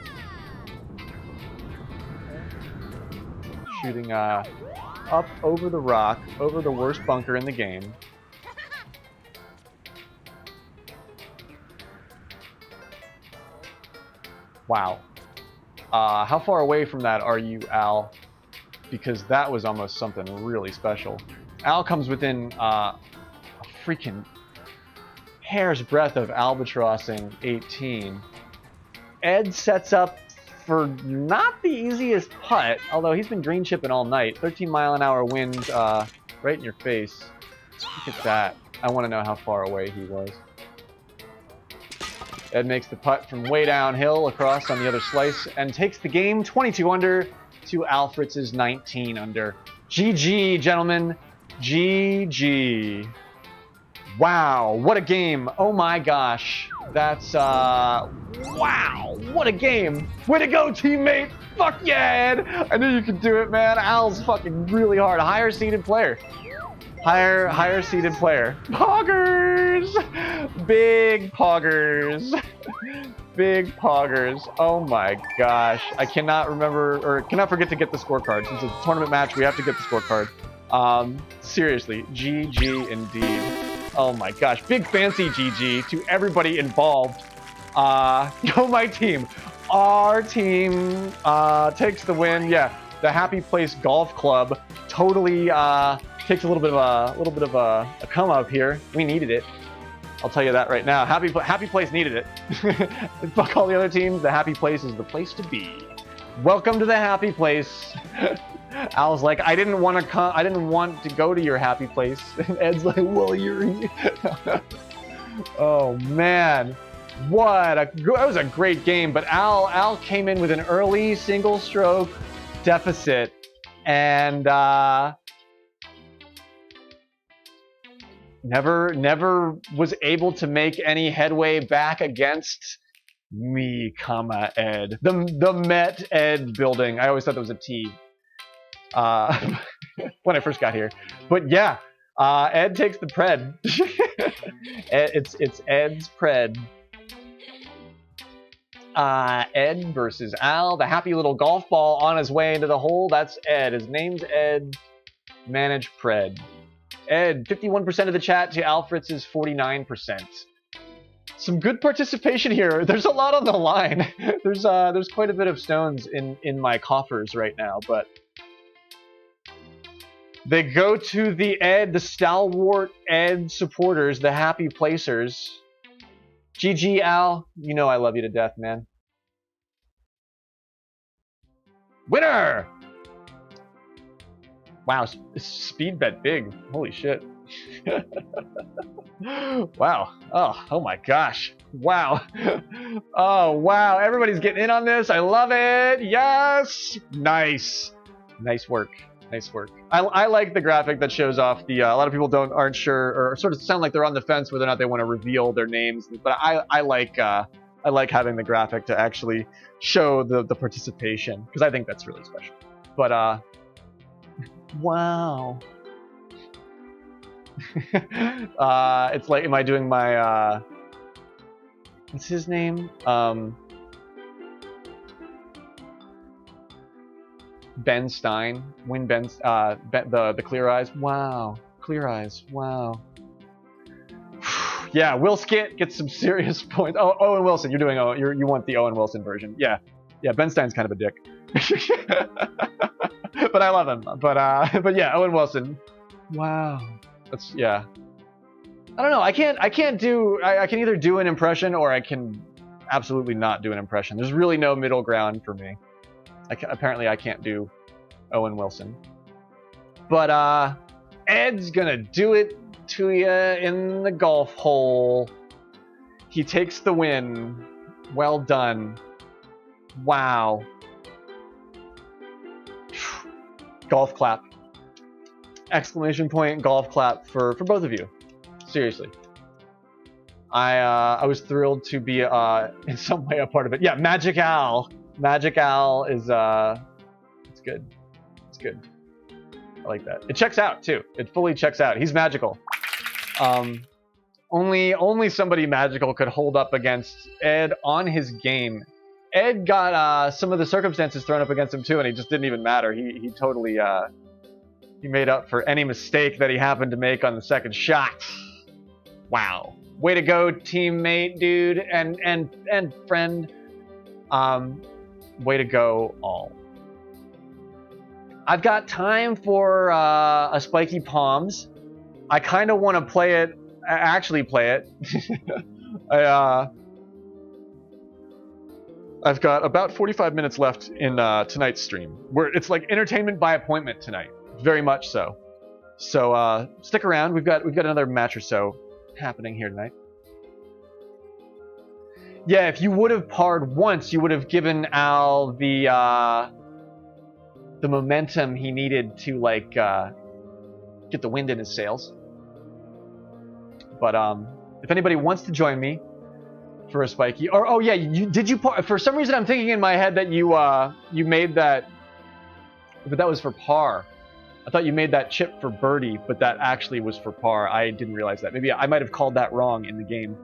Shooting up over the rock, over the worst bunker in the game. Wow. How far away from that are you, Al? Because that was almost something really special. Al comes within a freaking hair's breadth of albatrossing 18. Ed sets up for not the easiest putt, although he's been green chipping all night. 13-mile-an-hour wind right in your face. Look at that. I want to know how far away he was. Ed makes the putt from way downhill across on the other slice and takes the game 22 under to AlFritz's 19 under. GG, gentlemen. GG. Wow, what a game. Oh my gosh. That's, wow, what a game. Way to go, teammate. Fuck yeah, Ed. I knew you could do it, man. Al's fucking really hard. Higher seeded player. Higher seeded player. Poggers! Big poggers. Big poggers. Oh my gosh. I cannot remember, or cannot forget to get the scorecard. Since it's a tournament match, we have to get the scorecard. Seriously, GG indeed. Oh my gosh. Big fancy GG to everybody involved. Go my team. Our team takes the win. Yeah, the Happy Place Golf Club totally takes a little bit of a come up here. We needed it. I'll tell you that right now. Happy Place needed it. Fuck all the other teams. The Happy Place is the place to be. Welcome to the Happy Place. Al's like, I didn't want to come. I didn't want to go to your Happy Place. And Ed's like, well, you're. Oh man, that was a great game. But Al came in with an early single stroke deficit, and never was able to make any headway back against me, Ed. The Met Ed building. I always thought that was a T when I first got here. But yeah, Ed takes the pred. It's Ed's pred. Ed versus Al. The happy little golf ball on his way into the hole. That's Ed. His name's Ed. Manage pred. Ed, 51% of the chat to AlFritz's 49%. Some good participation here. There's a lot on the line. There's quite a bit of stones in my coffers right now, but they go to the stalwart Ed supporters, the happy placers. GG, Al. You know I love you to death, man. Winner! Wow, speed bet big. Holy shit. Wow. Oh my gosh. Wow. Oh, wow. Everybody's getting in on this. I love it. Yes. Nice. Nice work. Nice work. I like the graphic that shows off the, a lot of people aren't sure, or sort of sound like they're on the fence whether or not they want to reveal their names. But I like having the graphic to actually show the participation, because I think that's really special. But, wow. It's like, am I doing my, what's his name? Ben Stein. Win Ben, the Clear Eyes. Wow. Clear Eyes. Wow. Yeah, Will Skit gets some serious points. Oh, Owen Wilson. You're doing, you want the Owen Wilson version. Yeah. Yeah, Ben Stein's kind of a dick. But I love him. But yeah, Owen Wilson. Wow. That's, yeah. I don't know. I can either do an impression or I can absolutely not do an impression. There's really no middle ground for me. Apparently I can't do Owen Wilson. But Ed's gonna do it to you in the golf hole. He takes the win. Well done. Wow. Golf clap. Exclamation point golf clap for both of you. Seriously. I was thrilled to be in some way a part of it. Yeah, Magic Al. Magic Al is it's good. It's good. I like that. It checks out too. It fully checks out. He's magical. Only somebody magical could hold up against Ed on his game. Ed got some of the circumstances thrown up against him too, and he just didn't even matter. He totally he made up for any mistake that he happened to make on the second shot. Wow. Way to go, teammate, dude, and friend. Way to go, all. I've got time for a Spiky Palms. I kind of want to play it, actually play it. I've got about 45 minutes left in tonight's stream, where it's like entertainment by appointment tonight, very much so. So stick around. We've got another match or so happening here tonight. Yeah, if you would have parred once, you would have given Al the momentum he needed to like get the wind in his sails. But if anybody wants to join me for a spiky, or oh yeah, did you par? For some reason, I'm thinking in my head that you made that, but that was for par. I thought you made that chip for birdie, but that actually was for par. I didn't realize that. Maybe I might have called that wrong in the game.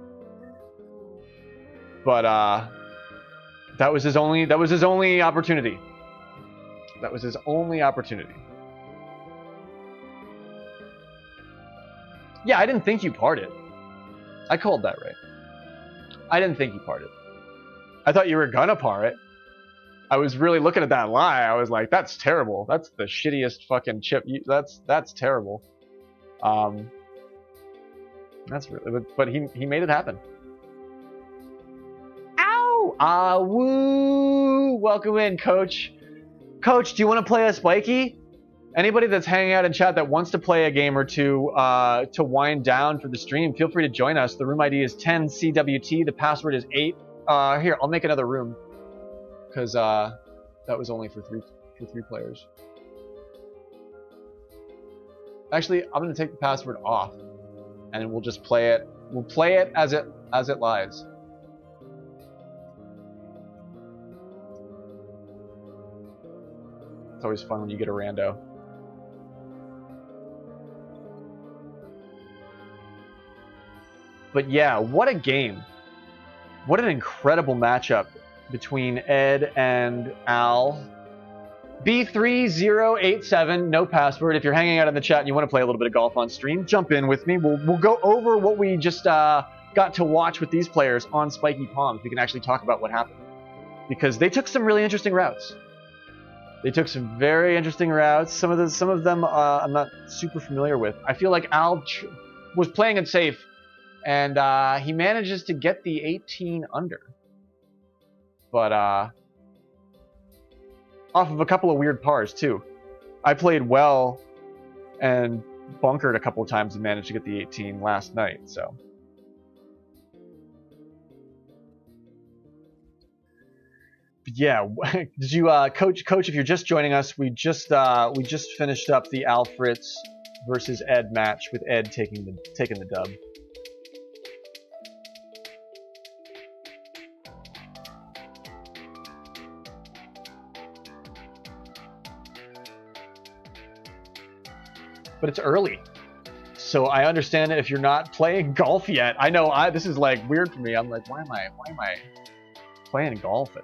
But that was his only opportunity. That was his only opportunity. Yeah, I didn't think you parred it. I called that right. I didn't think you parred it. I thought you were gonna par it. I was really looking at that lie. I was like, that's terrible. That's the shittiest fucking chip. That's terrible. That's really, but he made it happen. Ow! Woo! Welcome in, Coach. Coach, do you want to play a spiky? Anybody that's hanging out in chat that wants to play a game or two to wind down for the stream, feel free to join us. The room ID is 10CWT. The password is 8. Here, I'll make another room because that was only for three players. Actually, I'm gonna take the password off, and we'll just play it. We'll play it as it lies. It's always fun when you get a rando. But yeah, what a game. What an incredible matchup between Ed and Al. B3087, no password. If you're hanging out in the chat and you want to play a little bit of golf on stream, jump in with me. We'll go over what we just got to watch with these players on Spiky Palms. We can actually talk about what happened. Because they took some really interesting routes. They took some very interesting routes. Some of them I'm not super familiar with. I feel like Al was playing it safe, and he manages to get the 18 under. But off of a couple of weird pars too. I played well and bunkered a couple of times and managed to get the 18 last night. So. Yeah, did you, Coach? If you're just joining us, we just finished up the AlFritz versus Ed match with Ed taking the dub. But it's early, so I understand that if you're not playing golf yet. I know this is like weird for me. I'm like, why am I playing golf at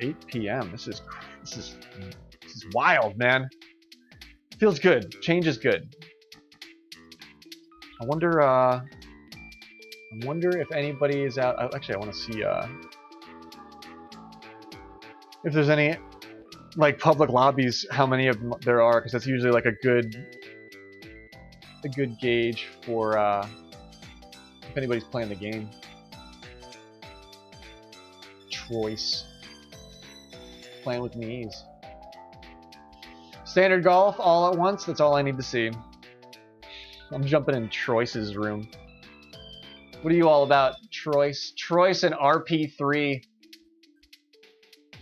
8 p.m. This is wild, man. Feels good. Change is good. I wonder if anybody is out. Actually, I want to see if there's any like public lobbies. How many of them there are? Because that's usually like a good gauge for if anybody's playing the game. Troyce. Playing with knees. Standard golf all at once. That's all I need to see. I'm jumping in Troyce's room. What are you all about, Troyce? Troyce and RP3.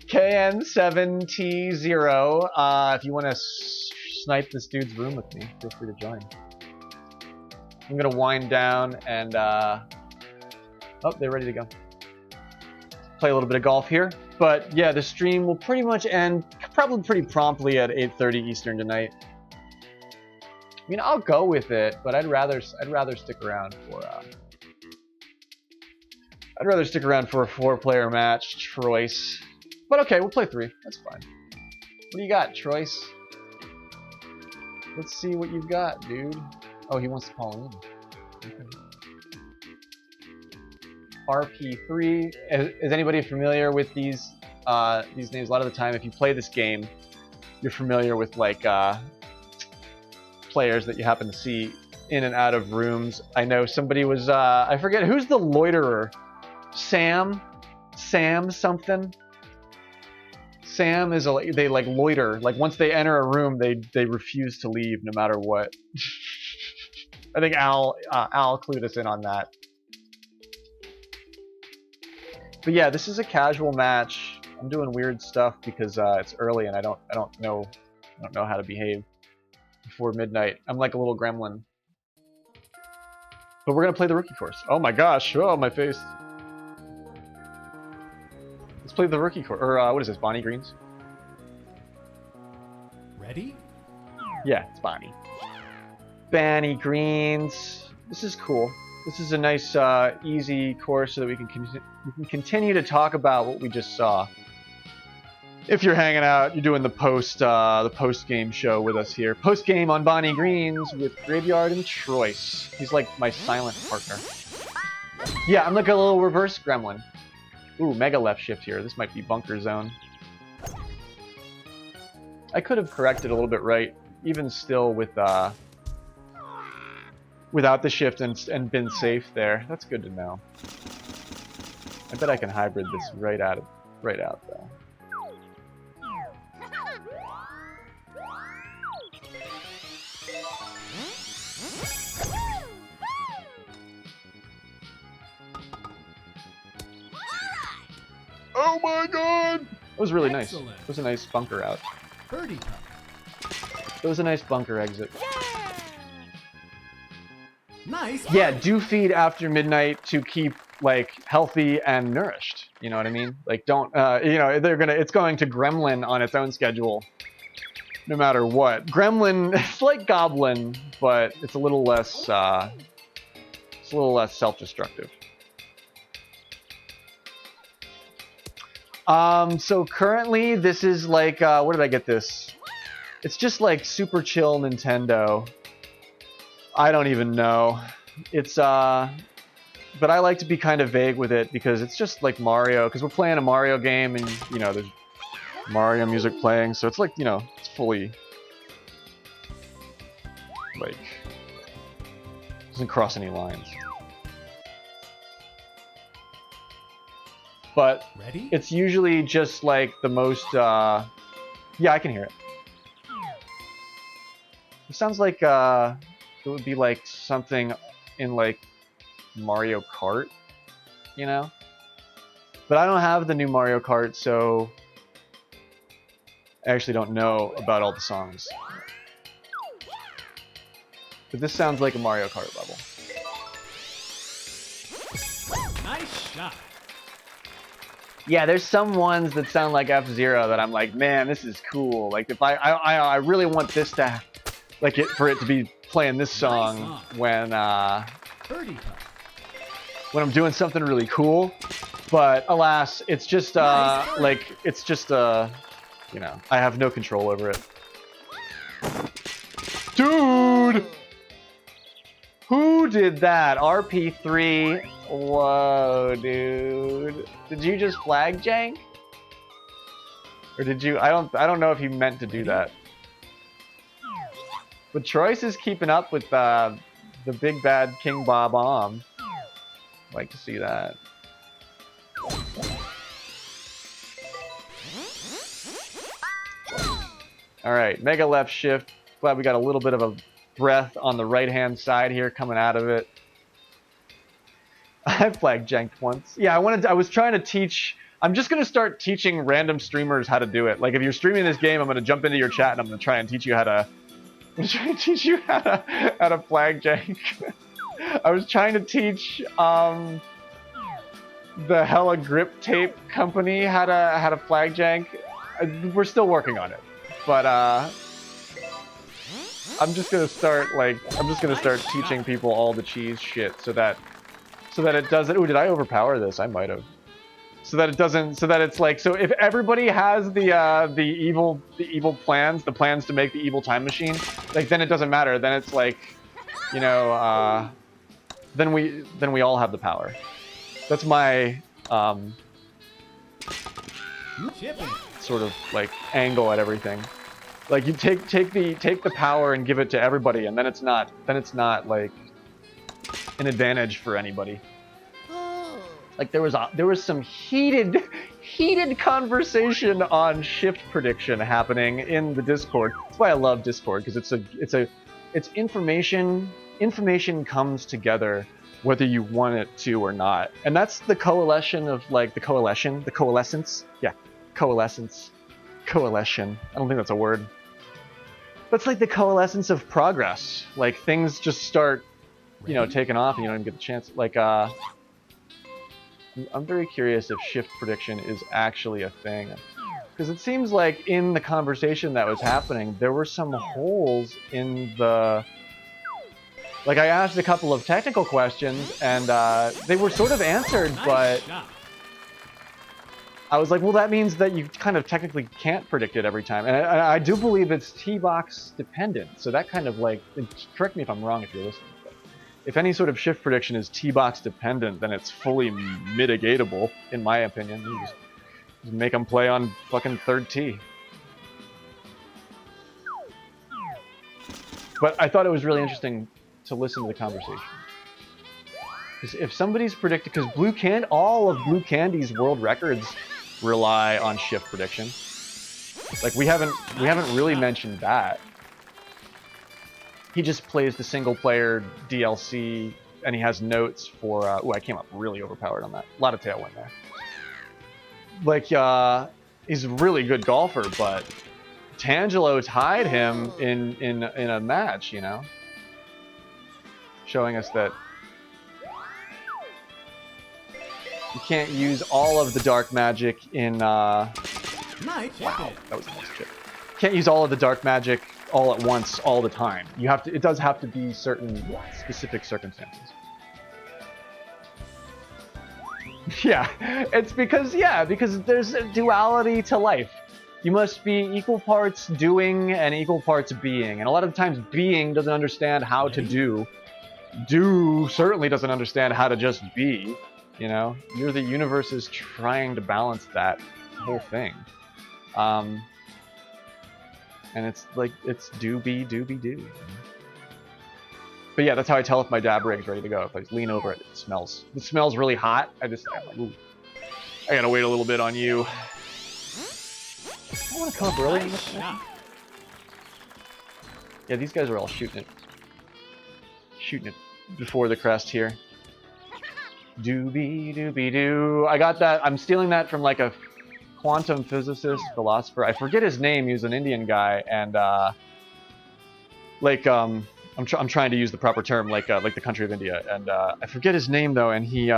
KN7T0. If you want to snipe this dude's room with me, feel free to join. I'm gonna wind down and oh, they're ready to go. Play a little bit of golf here. But yeah, the stream will pretty much end probably pretty promptly at 8:30 Eastern tonight. I mean, I'll go with it, but I'd rather stick around for a 4-player match, Troyce. But okay, we'll play 3. That's fine. What do you got, Troyce? Let's see what you've got, dude. Oh, he wants to call in. Okay. RP3. Is anybody familiar with these names? A lot of the time, if you play this game, you're familiar with like players that you happen to see in and out of rooms. I know somebody was I forget who's the loiterer. Sam something. Sam is they like loiter. Like once they enter a room, they refuse to leave no matter what. I think Al clued us in on that. But yeah, this is a casual match. I'm doing weird stuff because it's early and I don't know how to behave before midnight. I'm like a little gremlin. But we're gonna play the rookie course. Oh my gosh! Oh my face. Let's play the rookie course. Or what is this? Bonnie Greens? Ready? Yeah, it's Bonnie. Bonnie Greens. This is cool. This is a nice, easy course so that we can continue to talk about what we just saw. If you're hanging out, you're doing the post-game show with us here. Post-game on Bonnie Greens with Graveyard and Troyce. He's like my silent partner. Yeah, I'm like a little reverse gremlin. Ooh, mega left shift here. This might be bunker zone. I could have corrected a little bit right, even still with without the shift and been safe there. That's good to know. I bet I can hybrid this right out though. Oh my god! That was really nice. It was a nice bunker out. Birdie putt. It was a nice bunker exit. Nice. Yeah, do feed after midnight to keep like healthy and nourished. You know what I mean? Like don't it's going to gremlin on its own schedule no matter what. Gremlin it's like goblin, but it's a little less self-destructive. So currently this is like where did I get this? It's just like super chill Nintendo. I don't even know. It's but I like to be kind of vague with it because it's just like Mario, because we're playing a Mario game and there's Mario music playing, so it's like it's fully like doesn't cross any lines. But ready? It's usually just like the most yeah, I can hear it. It sounds like it would be like something in like Mario Kart, But I don't have the new Mario Kart, so I actually don't know about all the songs. But this sounds like a Mario Kart level. Nice shot. Yeah, there's some ones that sound like F-Zero that I'm like, man, this is cool. Like if I really want this to for it to be playing this song when Birdie putt. when I'm doing something really cool. But alas, it's just I have no control over it. Dude! Who did that? RP3? Whoa, dude. Did you just flag jank? Or did you? I don't know if he meant to do that. But Troyce is keeping up with the big bad King Bob Om. Like to see that. Alright, mega left shift. Glad we got a little bit of a breath on the right hand side here coming out of it. I flag janked once. Yeah, I was trying to teach. I'm just gonna start teaching random streamers how to do it. Like if you're streaming this game, I'm gonna jump into your chat and I'm gonna try and teach you how to flag jank. I was trying to teach the Hella Grip Tape company how to flag jank. We're still working on it, but I'm just gonna start teaching people all the cheese shit so that it doesn't. Ooh, did I overpower this? I might have. So that it doesn't. So that it's like. So if everybody has the evil plans, the plans to make the evil time machine, like then it doesn't matter. Then it's like, then we all have the power. That's my sort of like angle at everything. Like you take the power and give it to everybody, and then it's not like an advantage for anybody. Like there was some heated conversation on shift prediction happening in the Discord. That's why I love Discord, because it's information comes together whether you want it to or not. And that's the coalition of like the coalescence. Yeah, coalescence. Coalition. I don't think that's a word. But it's like the coalescence of progress. Like things just start, you know, taking off and you don't even get the chance. Like, I'm very curious if shift prediction is actually a thing. Because it seems like in the conversation that was happening, there were some holes in the... Like, I asked a couple of technical questions, and they were sort of answered, but... I was like, well, that means that you kind of technically can't predict it every time. And I do believe it's T-box dependent, so that kind of like... Correct me if I'm wrong if you're listening, but if any sort of shift prediction is T-box dependent, then it's fully mitigatable, in my opinion. You just make them play on fucking third tee. But I thought it was really interesting to listen to the conversation. Because if somebody's predicted, because all of Blue Candy's world records rely on shift prediction. Like we haven't really mentioned that. He just plays the single player DLC, and he has notes for. Ooh, I came up really overpowered on that. A lot of tailwind there. Like he's a really good golfer, but Tangelo tied him in a match, you know, showing us that you can't use all of the dark magic in. Wow, that was a nice chip. Can't use all of the dark magic all at once, all the time. You have to. It does have to be certain specific circumstances. Yeah, it's because there's a duality to life. You must be equal parts doing and equal parts being. And a lot of times being doesn't understand how to do. Do certainly doesn't understand how to just be. You know, the universe is trying to balance that whole thing. And it's like, it's do be. But yeah, that's how I tell if my dab rig's ready to go. If I lean over it, it smells really hot. I'm like, ooh, I gotta wait a little bit on you. I want to come up early in this match. Yeah, these guys are all shooting it before the crest here. Doobie. I got that. I'm stealing that from like a quantum physicist, philosopher. I forget his name. He was an Indian guy, and I'm trying to use the proper term, like the country of India, and I forget his name though. And he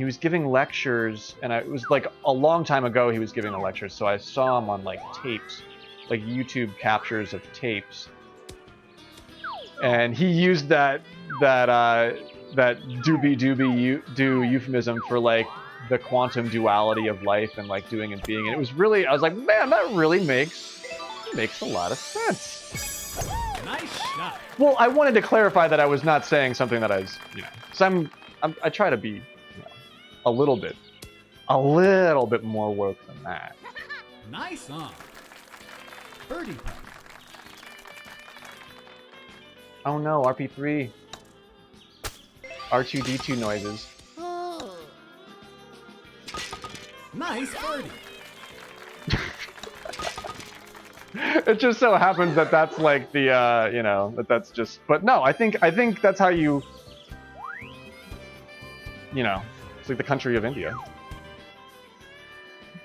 was giving lectures, and it was like a long time ago he was giving a lecture, so I saw him on like tapes, like YouTube captures of tapes, and he used that do euphemism for like the quantum duality of life and like doing and being, and it was really, I was like, man, that really makes a lot of sense. Nice shot. Well, I wanted to clarify that I was not saying something that I was, you know, so I try to be, you know, a little bit more woke than that. Nice on. Birdie putt. Oh no, RP3. R2D2 noises. Nice birdie. It just so happens that that's like the, you know, that's just, but no, I think that's how you know, it's like the country of India.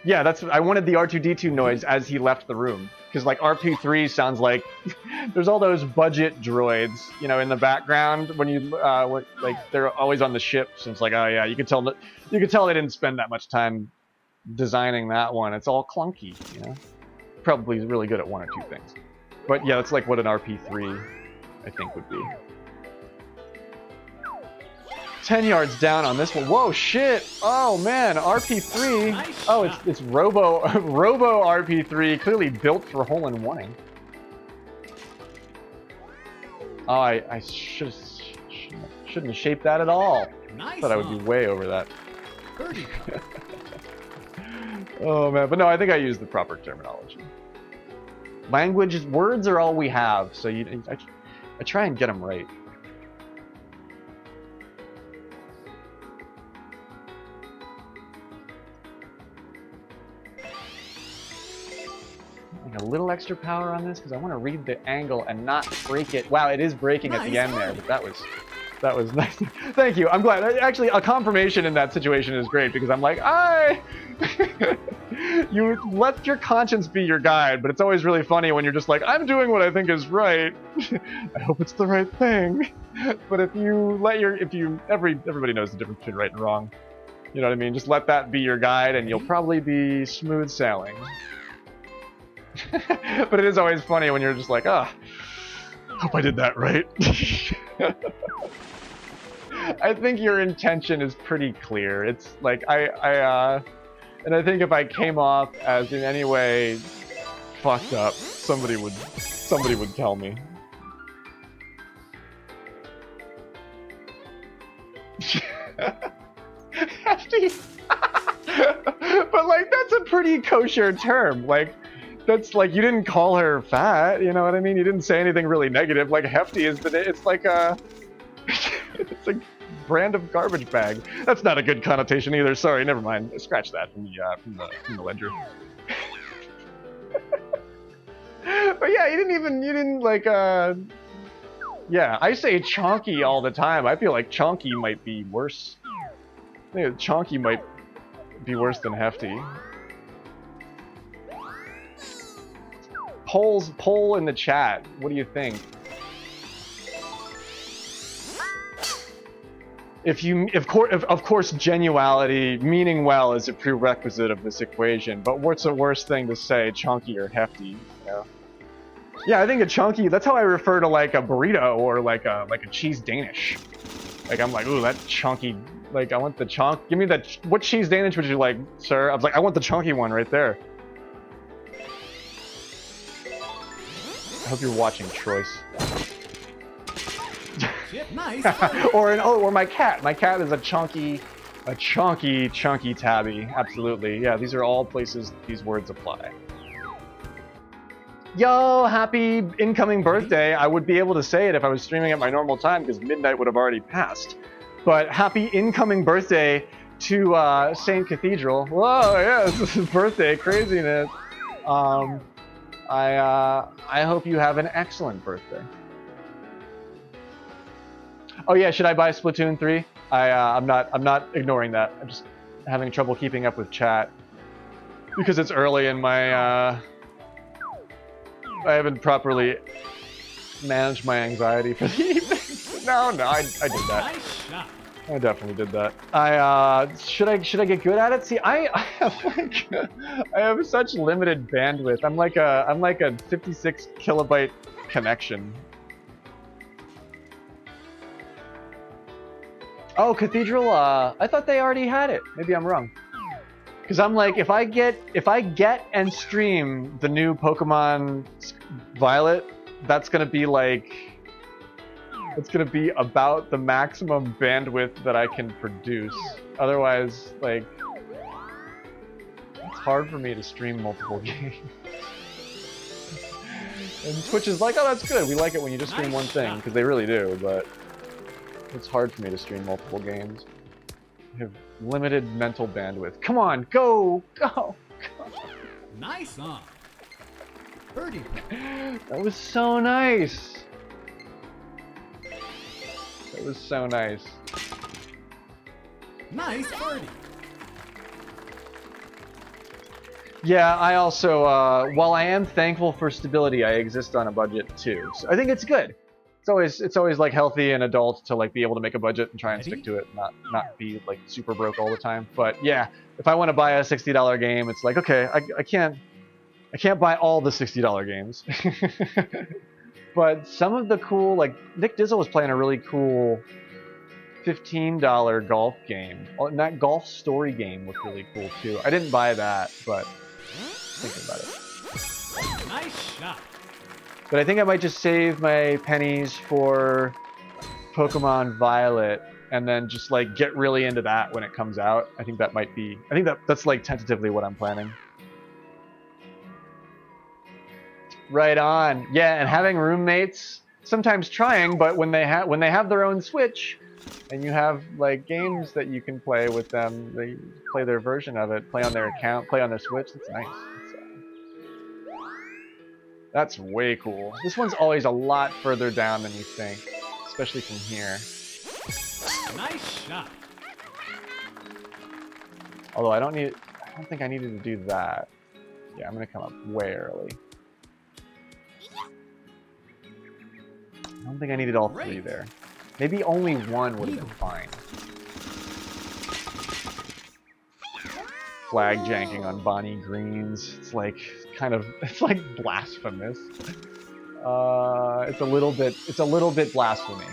Yeah, I wanted the R2D2 noise as he left the room. Because like RP3 sounds like there's all those budget droids, you know, in the background when you like they're always on the ship. So it's like, oh yeah, you can tell they didn't spend that much time designing that one. It's all clunky, you know. Probably really good at one or two things. But yeah, that's like what an RP3 I think would be. 10 yards down on this one. Whoa, shit! Oh man, RP3. Nice Oh, shot. it's Robo RP3, clearly built for hole-in-oneing. Oh, I shouldn't have shaped that at all. Nice. Thought I would be way over that. Birdie putt. Oh man, but no, I think I used the proper terminology. Words are all we have, so I try and get them right. A little extra power on this because I want to read the angle and not break it. Wow, it is breaking at the end there, but that was nice. Thank you. I'm glad. Actually, a confirmation in that situation is great because I'm like, you let your conscience be your guide, but it's always really funny when you're just like, I'm doing what I think is right. I hope it's the right thing. But if everybody knows the difference between right and wrong. You know what I mean? Just let that be your guide and you'll probably be smooth sailing. But it is always funny when you're just like, hope I did that right. I think your intention is pretty clear. It's like, and I think if I came off as in any way fucked up, somebody would tell me. Hefty. But like, that's a pretty kosher term. Like, that's like, you didn't call her fat, you know what I mean? You didn't say anything really negative. Like, hefty is it's like a it's a brand of garbage bag. That's not a good connotation either. Sorry, never mind. Scratch that from the ledger. But yeah, you didn't like yeah, I say chonky all the time. I feel like chonky might be worse. I think chonky might be worse than hefty. Poll in the chat. What do you think? Of course, genuality, meaning well, is a prerequisite of this equation. But what's the worst thing to say, chunky or hefty? You know? Yeah, I think a chunky. That's how I refer to like a burrito or like a cheese Danish. Like I'm like, ooh, that chunky. Like I want the chunk. Give me that. What cheese Danish would you like, sir? I was like, I want the chunky one right there. I hope you're watching, Troyce. Nice. or my cat. My cat is a chunky tabby. Absolutely. Yeah, these are all places these words apply. Yo, happy incoming birthday. I would be able to say it if I was streaming at my normal time because midnight would have already passed. But happy incoming birthday to Saint Cathedral. Whoa, yeah, this is his birthday. Craziness. I hope you have an excellent birthday. Oh yeah, should I buy Splatoon 3? I'm not ignoring that. I'm just having trouble keeping up with chat because it's early and I haven't properly managed my anxiety for the evening. No, I did that. Nice shot. I definitely did that. Should I get good at it? See, I have such limited bandwidth. I'm like a 56 kilobyte connection. Oh, Cathedral. I thought they already had it. Maybe I'm wrong. Because I'm like, if I get and stream the new Pokemon Violet, that's gonna be like, it's gonna be about the maximum bandwidth that I can produce. Otherwise, like, it's hard for me to stream multiple games. And Twitch is like, oh, that's good. We like it when you just stream one thing, because they really do, but it's hard for me to stream multiple games. I have limited mental bandwidth. Come on, go! Nice on. Birdie. That was so nice. That was so nice. Nice birdie. Yeah, I also, while I am thankful for stability, I exist on a budget too. So I think it's good. It's always like healthy and adult to like be able to make a budget and try and stick to it, not be like super broke all the time. But yeah, if I want to buy a $60 game, it's like, okay, I can't buy all the $60 games. But some of the cool, like Nick Dizzle was playing a really cool $15 golf game. And that golf story game looked really cool too. I didn't buy that, but thinking about it. Nice shot. But I think I might just save my pennies for Pokemon Violet and then just like get really into that when it comes out. I think that's like tentatively what I'm planning. Right on. Yeah, and having roommates, sometimes trying, but when they have their own Switch and you have like games that you can play with them, they play their version of it, play on their account, play on their Switch. It's nice. That's way cool. This one's always a lot further down than you think, especially from here. Nice shot. Although I don't think I needed to do that. Yeah, I'm gonna come up way early. I don't think I needed all three there. Maybe only one would have been fine. Flag janking on Bonnie Greens. It's like it's like blasphemous. It's a little bit blasphemy.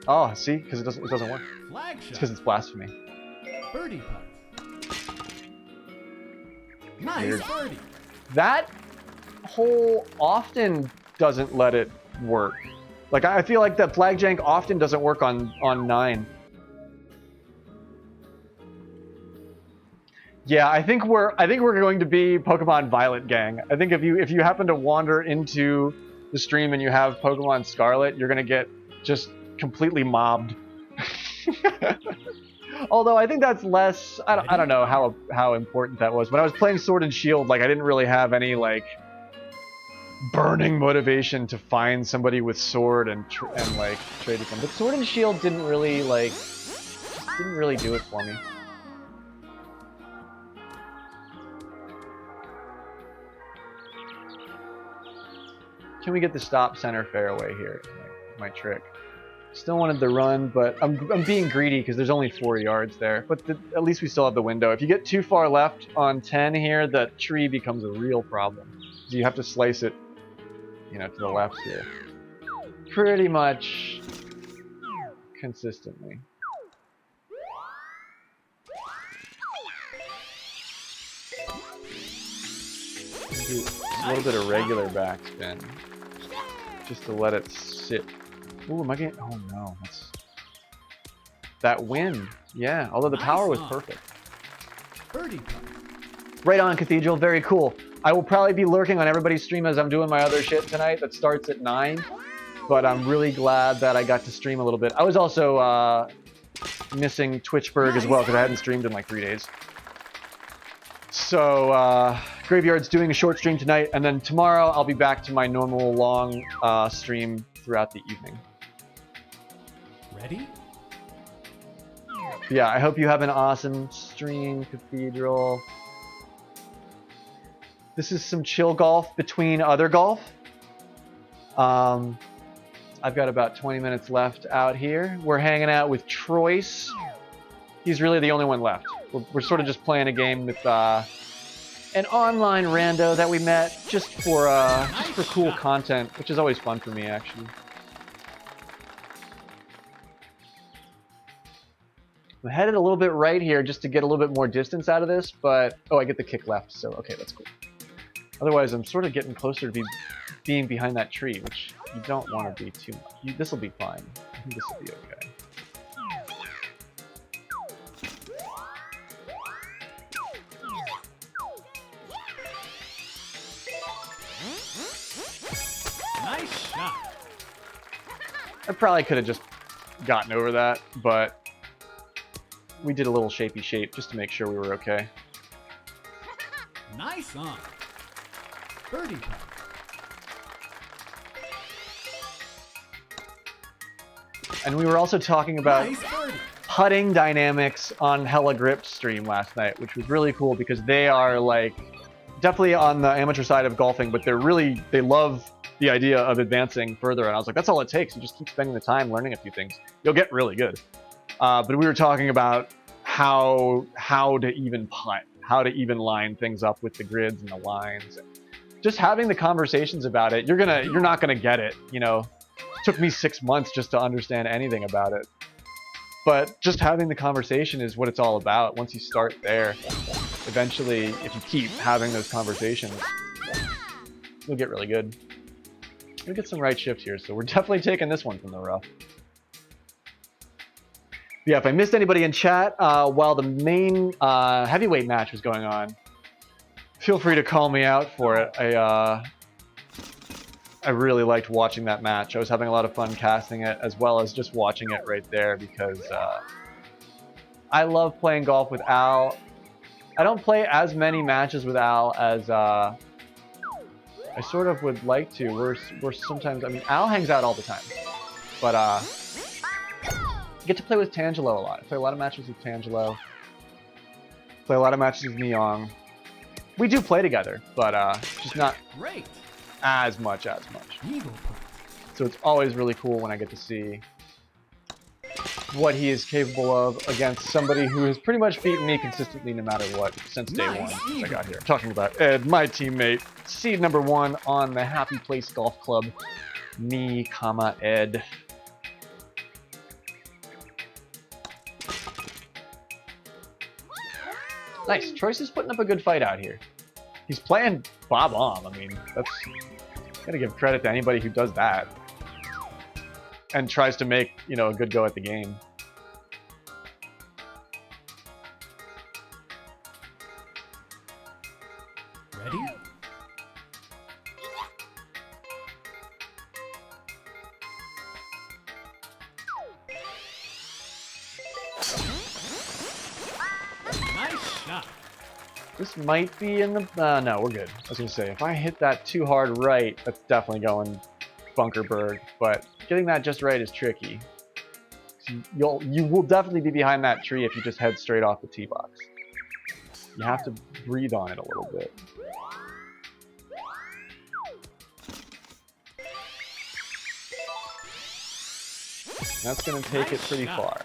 Oh, see, because it doesn't work. Flag It's shot. because it's blasphemy. Birdie putt. Nice Weird. birdie. That hole often doesn't let it work. Like I feel like that flag jank often doesn't work on 9. Yeah, I think we're going to be Pokemon Violet gang. I think if you happen to wander into the stream and you have Pokemon Scarlet, you're gonna get just completely mobbed. Although I think that's less. I don't know how important that was. When I was playing Sword and Shield, like I didn't really have any like burning motivation to find somebody with sword and like trade with them. But Sword and Shield didn't really do it for me. Can we get the stop center fairway here? My trick. Still wanted the run, but I'm being greedy because there's only 4 yards there. But at least we still have the window. If you get too far left on 10 here, the tree becomes a real problem. So you have to slice it, you know, to the left here. Pretty much consistently. Do a little bit of regular backspin. Just to let it sit. Ooh, am I getting... Oh no, that wind. Yeah, although the power was perfect. Birdie putt. Right on, Cathedral. Very cool. I will probably be lurking on everybody's stream as I'm doing my other shit tonight that starts at 9. But I'm really glad that I got to stream a little bit. I was also missing Twitchberg as well because I hadn't streamed in like 3 days. So, Graveyard's doing a short stream tonight, and then tomorrow I'll be back to my normal long stream throughout the evening. Ready? Yeah, I hope you have an awesome stream, Cathedral. This is some chill golf between other golf. I've got about 20 minutes left out here. We're hanging out with Troyce. He's really the only one left. We're sort of just playing a game with an online rando that we met just for cool content, which is always fun for me, actually. I'm headed a little bit right here just to get a little bit more distance out of this, but... Oh, I get the kick left, so okay, that's cool. Otherwise, I'm sort of getting closer to being behind that tree, which you don't want to be too much. This will be fine. I think this will be okay. Nice shot. I probably could have just gotten over that, but we did a little shapey shape just to make sure we were okay. Nice on. Birdie putt. And we were also talking about Nice birdie. putting dynamics on Hella Grip stream last night, which was really cool because they are like definitely on the amateur side of golfing, but they love the idea of advancing further. And I was like, that's all it takes. You just keep spending the time learning a few things. You'll get really good. But we were talking about how to even putt, how to even line things up with the grids and the lines. And just having the conversations about it, you're not gonna get it, you know. It took me 6 months just to understand anything about it. But just having the conversation is what it's all about. Once you start there, eventually, if you keep having those conversations, you'll get really good. We'll get some right shift here, so we're definitely taking this one from the rough. Yeah, if I missed anybody in chat while the main heavyweight match was going on, feel free to call me out for it. I really liked watching that match. I was having a lot of fun casting it as well as just watching it right there because I love playing golf with Al, I don't play as many matches with Al as I sort of would like to. We're sometimes, I mean, Al hangs out all the time, but I get to play with Tangelo a lot. I play a lot of matches with Tangelo. Play a lot of matches with Myong. We do play together, but just not Great. as much. Eagle punch. So it's always really cool when I get to see what he is capable of against somebody who has pretty much beaten me consistently no matter what since day one since I got here. Talking about Ed, my teammate, seed number 1 on the Happy Place Golf Club. Me, comma, Ed. Nice. Troyce is putting up a good fight out here. He's playing bob-omb. I mean, that's... Gotta give credit to anybody who does that. And tries to make, you know, a good go at the game. Ready? Nice shot. This might be in the... no, we're good. I was going to say, if I hit that too hard right, that's definitely going Bunkerberg. But getting that just right is tricky. You will definitely be behind that tree if you just head straight off the tee box. You have to breathe on it a little bit. That's going to take it pretty far.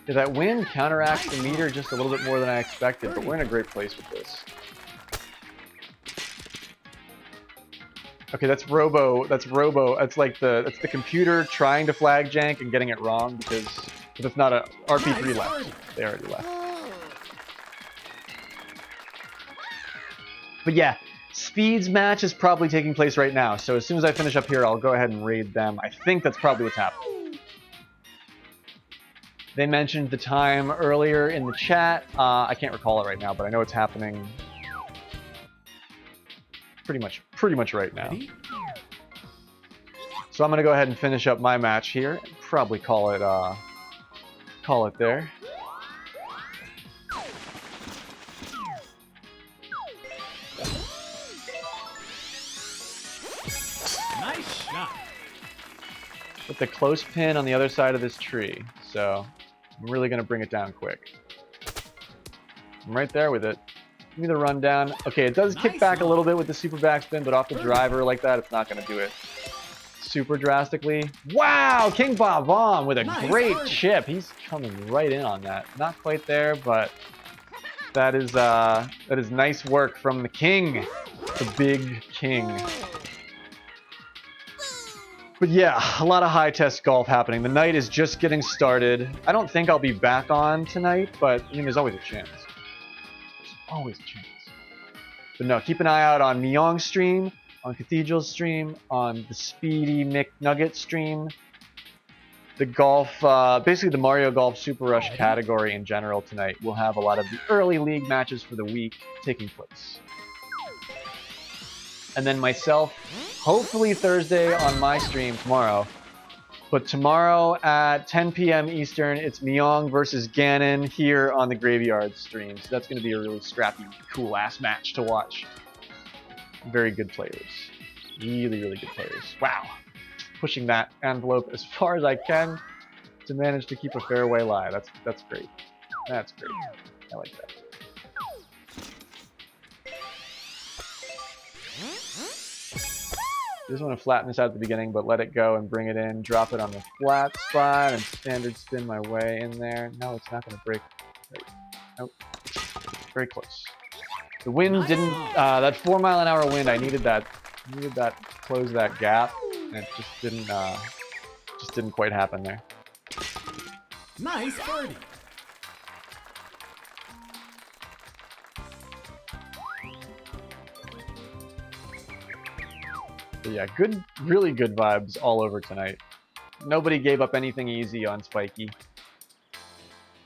Yeah, that wind counteracts the meter just a little bit more than I expected, but we're in a great place with this. Okay, that's Robo. That's like that's the computer trying to flag jank and getting it wrong because it's not a RP3 left. They already left. But yeah, Speed's match is probably taking place right now. So as soon as I finish up here, I'll go ahead and raid them. I think that's probably what's happening. They mentioned the time earlier in the chat. I can't recall it right now, but I know it's happening pretty much right now. So I'm gonna go ahead and finish up my match here and probably call it there. Nice shot. With the close pin on the other side of this tree, so I'm really gonna bring it down quick. I'm right there with it. Give me the rundown. Okay, it does kick back a little bit with the super backspin, but off the driver like that, it's not gonna do it super drastically. Wow, King Bob Bomb with a great chip. He's coming right in on that. Not quite there, but that is nice work from the king, the big king. But yeah, a lot of high test golf happening. The night is just getting started. I don't think I'll be back on tonight, but I mean, there's always a chance. There's always a chance. But no, keep an eye out on Myong's stream, on Cathedral's stream, on the Speedy McNugget stream. The golf, basically the Mario Golf Super Rush category in general tonight. We'll have a lot of the early league matches for the week taking place. And then myself, hopefully Thursday on my stream tomorrow. But tomorrow at 10 p.m. Eastern, it's Myong versus Ganon here on the Graveyard stream. So that's going to be a really scrappy, cool-ass match to watch. Very good players. Really, really good players. Wow. Pushing that envelope as far as I can to manage to keep a fairway lie. That's great. That's great. I like that. Just want to flatten this out at the beginning, but let it go and bring it in. Drop it on the flat spot and standard spin my way in there. No, it's not going to break. Nope. Very close. The wind didn't. That 4 mile an hour wind. I needed that. Close that gap, and it just didn't quite happen there. Nice birdie. But yeah, good, really good vibes all over tonight. Nobody gave up anything easy on Spiky.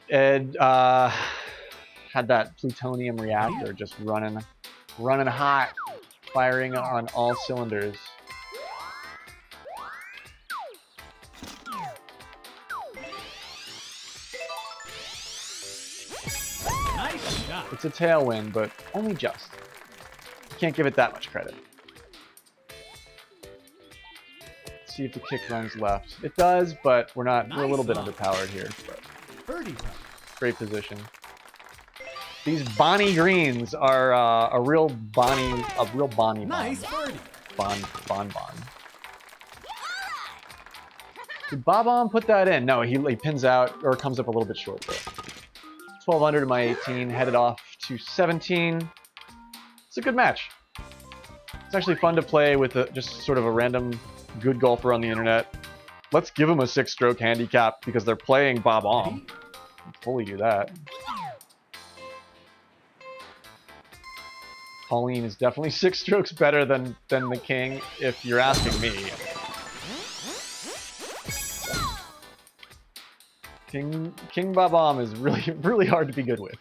Ed had that plutonium reactor just running hot, firing on all cylinders. It's a tailwind, but only just. You can't give it that much credit. Let's see if the kick runs left. It does, but we're not. We're a little bit underpowered here. But Birdie putt. great position. These Bonnie greens are a real Bonnie bomb. Nice birdie. Bon. Did Bob-omb put that in? No, he pins out or comes up a little bit short there. 12 under to my 18, headed off to 17. It's a good match. It's actually fun to play with just sort of a random good golfer on the internet. Let's give him a 6-stroke handicap because they're playing Bob-omb. Fully do that. Colleen is definitely 6 strokes better than the king, if you're asking me. King Bob-omb is really hard to be good with.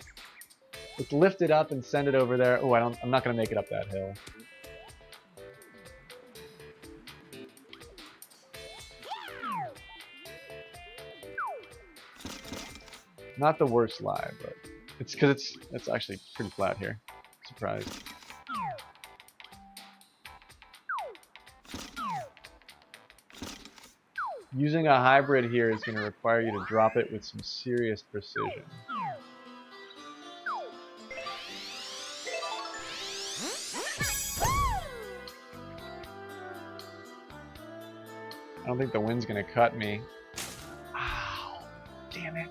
Let's lift it up and send it over there. Oh, I'm not gonna make it up that hill. Not the worst lie, but it's because it's actually pretty flat here. Surprised. Using a hybrid here is going to require you to drop it with some serious precision. I don't think the wind's going to cut me. Ow, damn it.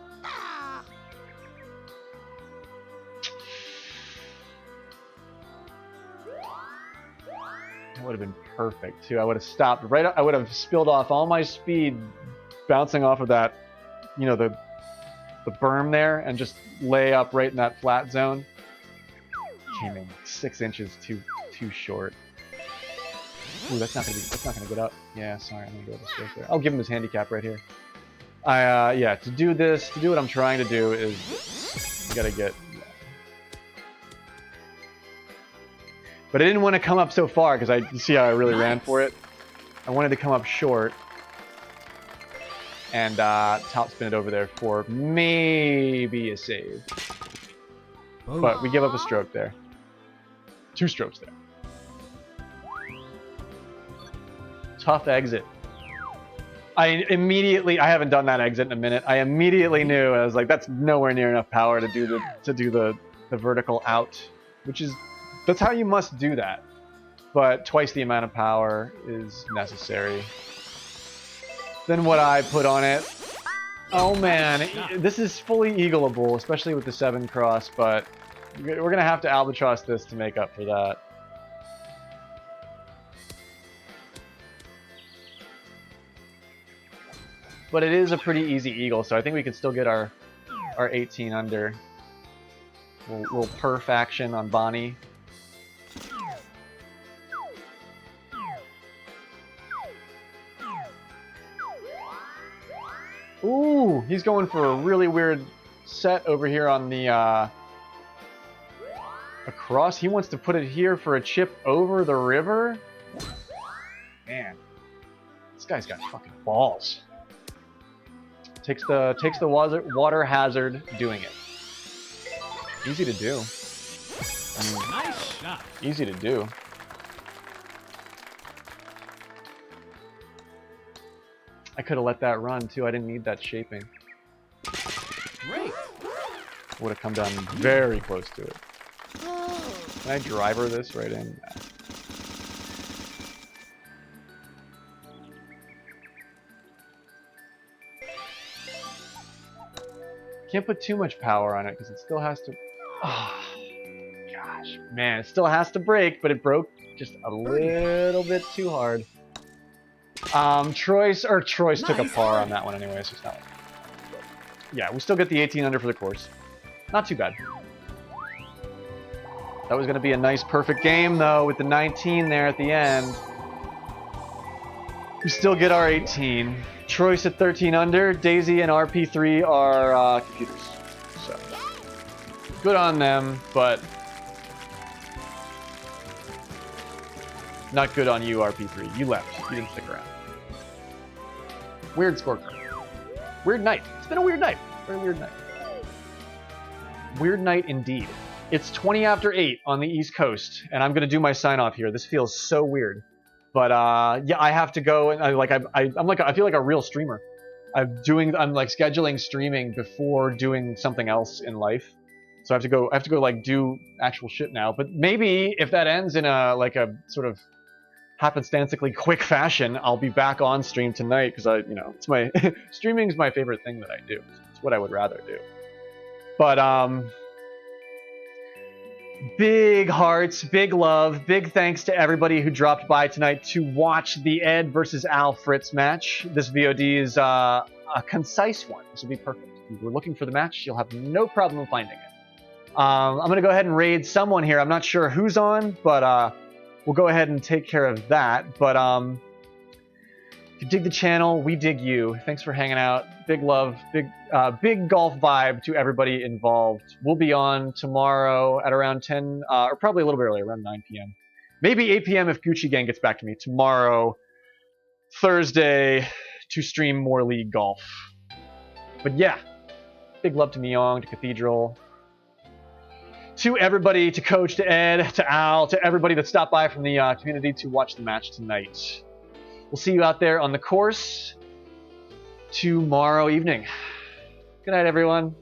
That would have been perfect too. I would have stopped right. I would have spilled off all my speed, bouncing off of that, you know, the berm there, and just lay up right in that flat zone. Came in 6 inches too short. Ooh, that's not gonna get up. Yeah, sorry, I'm gonna go this way there. I'll give him his handicap right here. Yeah, to do what I'm trying to do is you gotta get. But I didn't want to come up so far because you see how I really ran for it. I wanted to come up short and top spin it over there for maybe a save. But we give up a stroke there. 2 strokes there. Tough exit. I haven't done that exit in a minute. I immediately knew. I was like, that's nowhere near enough power to do the vertical out, which is. That's how you must do that, but twice the amount of power is necessary than what I put on it. Oh man, this is fully eagleable, especially with the 7 cross, but we're gonna have to albatross this to make up for that. But it is a pretty easy eagle, so I think we can still get our 18 under. Little perf action on Bonnie. Ooh, he's going for a really weird set over here on the across. He wants to put it here for a chip over the river. Man, this guy's got fucking balls. Takes the water hazard doing it. Easy to do. I mean, Nice shot. easy to do. I could have let that run too. I didn't need that shaping. Great. Would have come down very close to it. Can I driver this right in? Can't put too much power on it because it still has to. Oh, gosh, man, it still has to break, but it broke just a little bit too hard. Troy's took a par on that one anyway, so it's not. Yeah, we still get the 18 under for the course. Not too bad. That was going to be a nice perfect game though with the 19 there at the end. We still get our 18. Troy's at 13 under. Daisy and RP3 are computers. So good on them, but not good on you, RP3. You left. You didn't stick around. Weird scorecard. Weird night. It's been a weird night. Very weird night. Weird night indeed. It's 20 after 8 on the East Coast, and I'm gonna do my sign off here. This feels so weird, but yeah, I have to go. And I feel like a real streamer. I'm like scheduling streaming before doing something else in life, so I have to go like do actual shit now. But maybe if that ends in a sort of happenstancically quick fashion, I'll be back on stream tonight because it's my streaming is my favorite thing that I do. It's what I would rather do. But big hearts, big love, big thanks to everybody who dropped by tonight to watch the Ed versus AlFritz match. This VOD is a concise one. This will be perfect. If you're looking for the match, you'll have no problem finding it. I'm going to go ahead and raid someone here. I'm not sure who's on, but we'll go ahead and take care of that. But if you dig the channel, we dig you. Thanks for hanging out. Big love, big golf vibe to everybody involved. We'll be on tomorrow at around 10, or probably a little bit earlier, around 9 p.m. Maybe 8 p.m. if Gucci Gang gets back to me. Tomorrow, Thursday, to stream more League Golf. But yeah, big love to Myong, to Cathedral, to everybody, to Coach, to Ed, to Al, to everybody that stopped by from the community to watch the match tonight. We'll see you out there on the course tomorrow evening. Good night, everyone.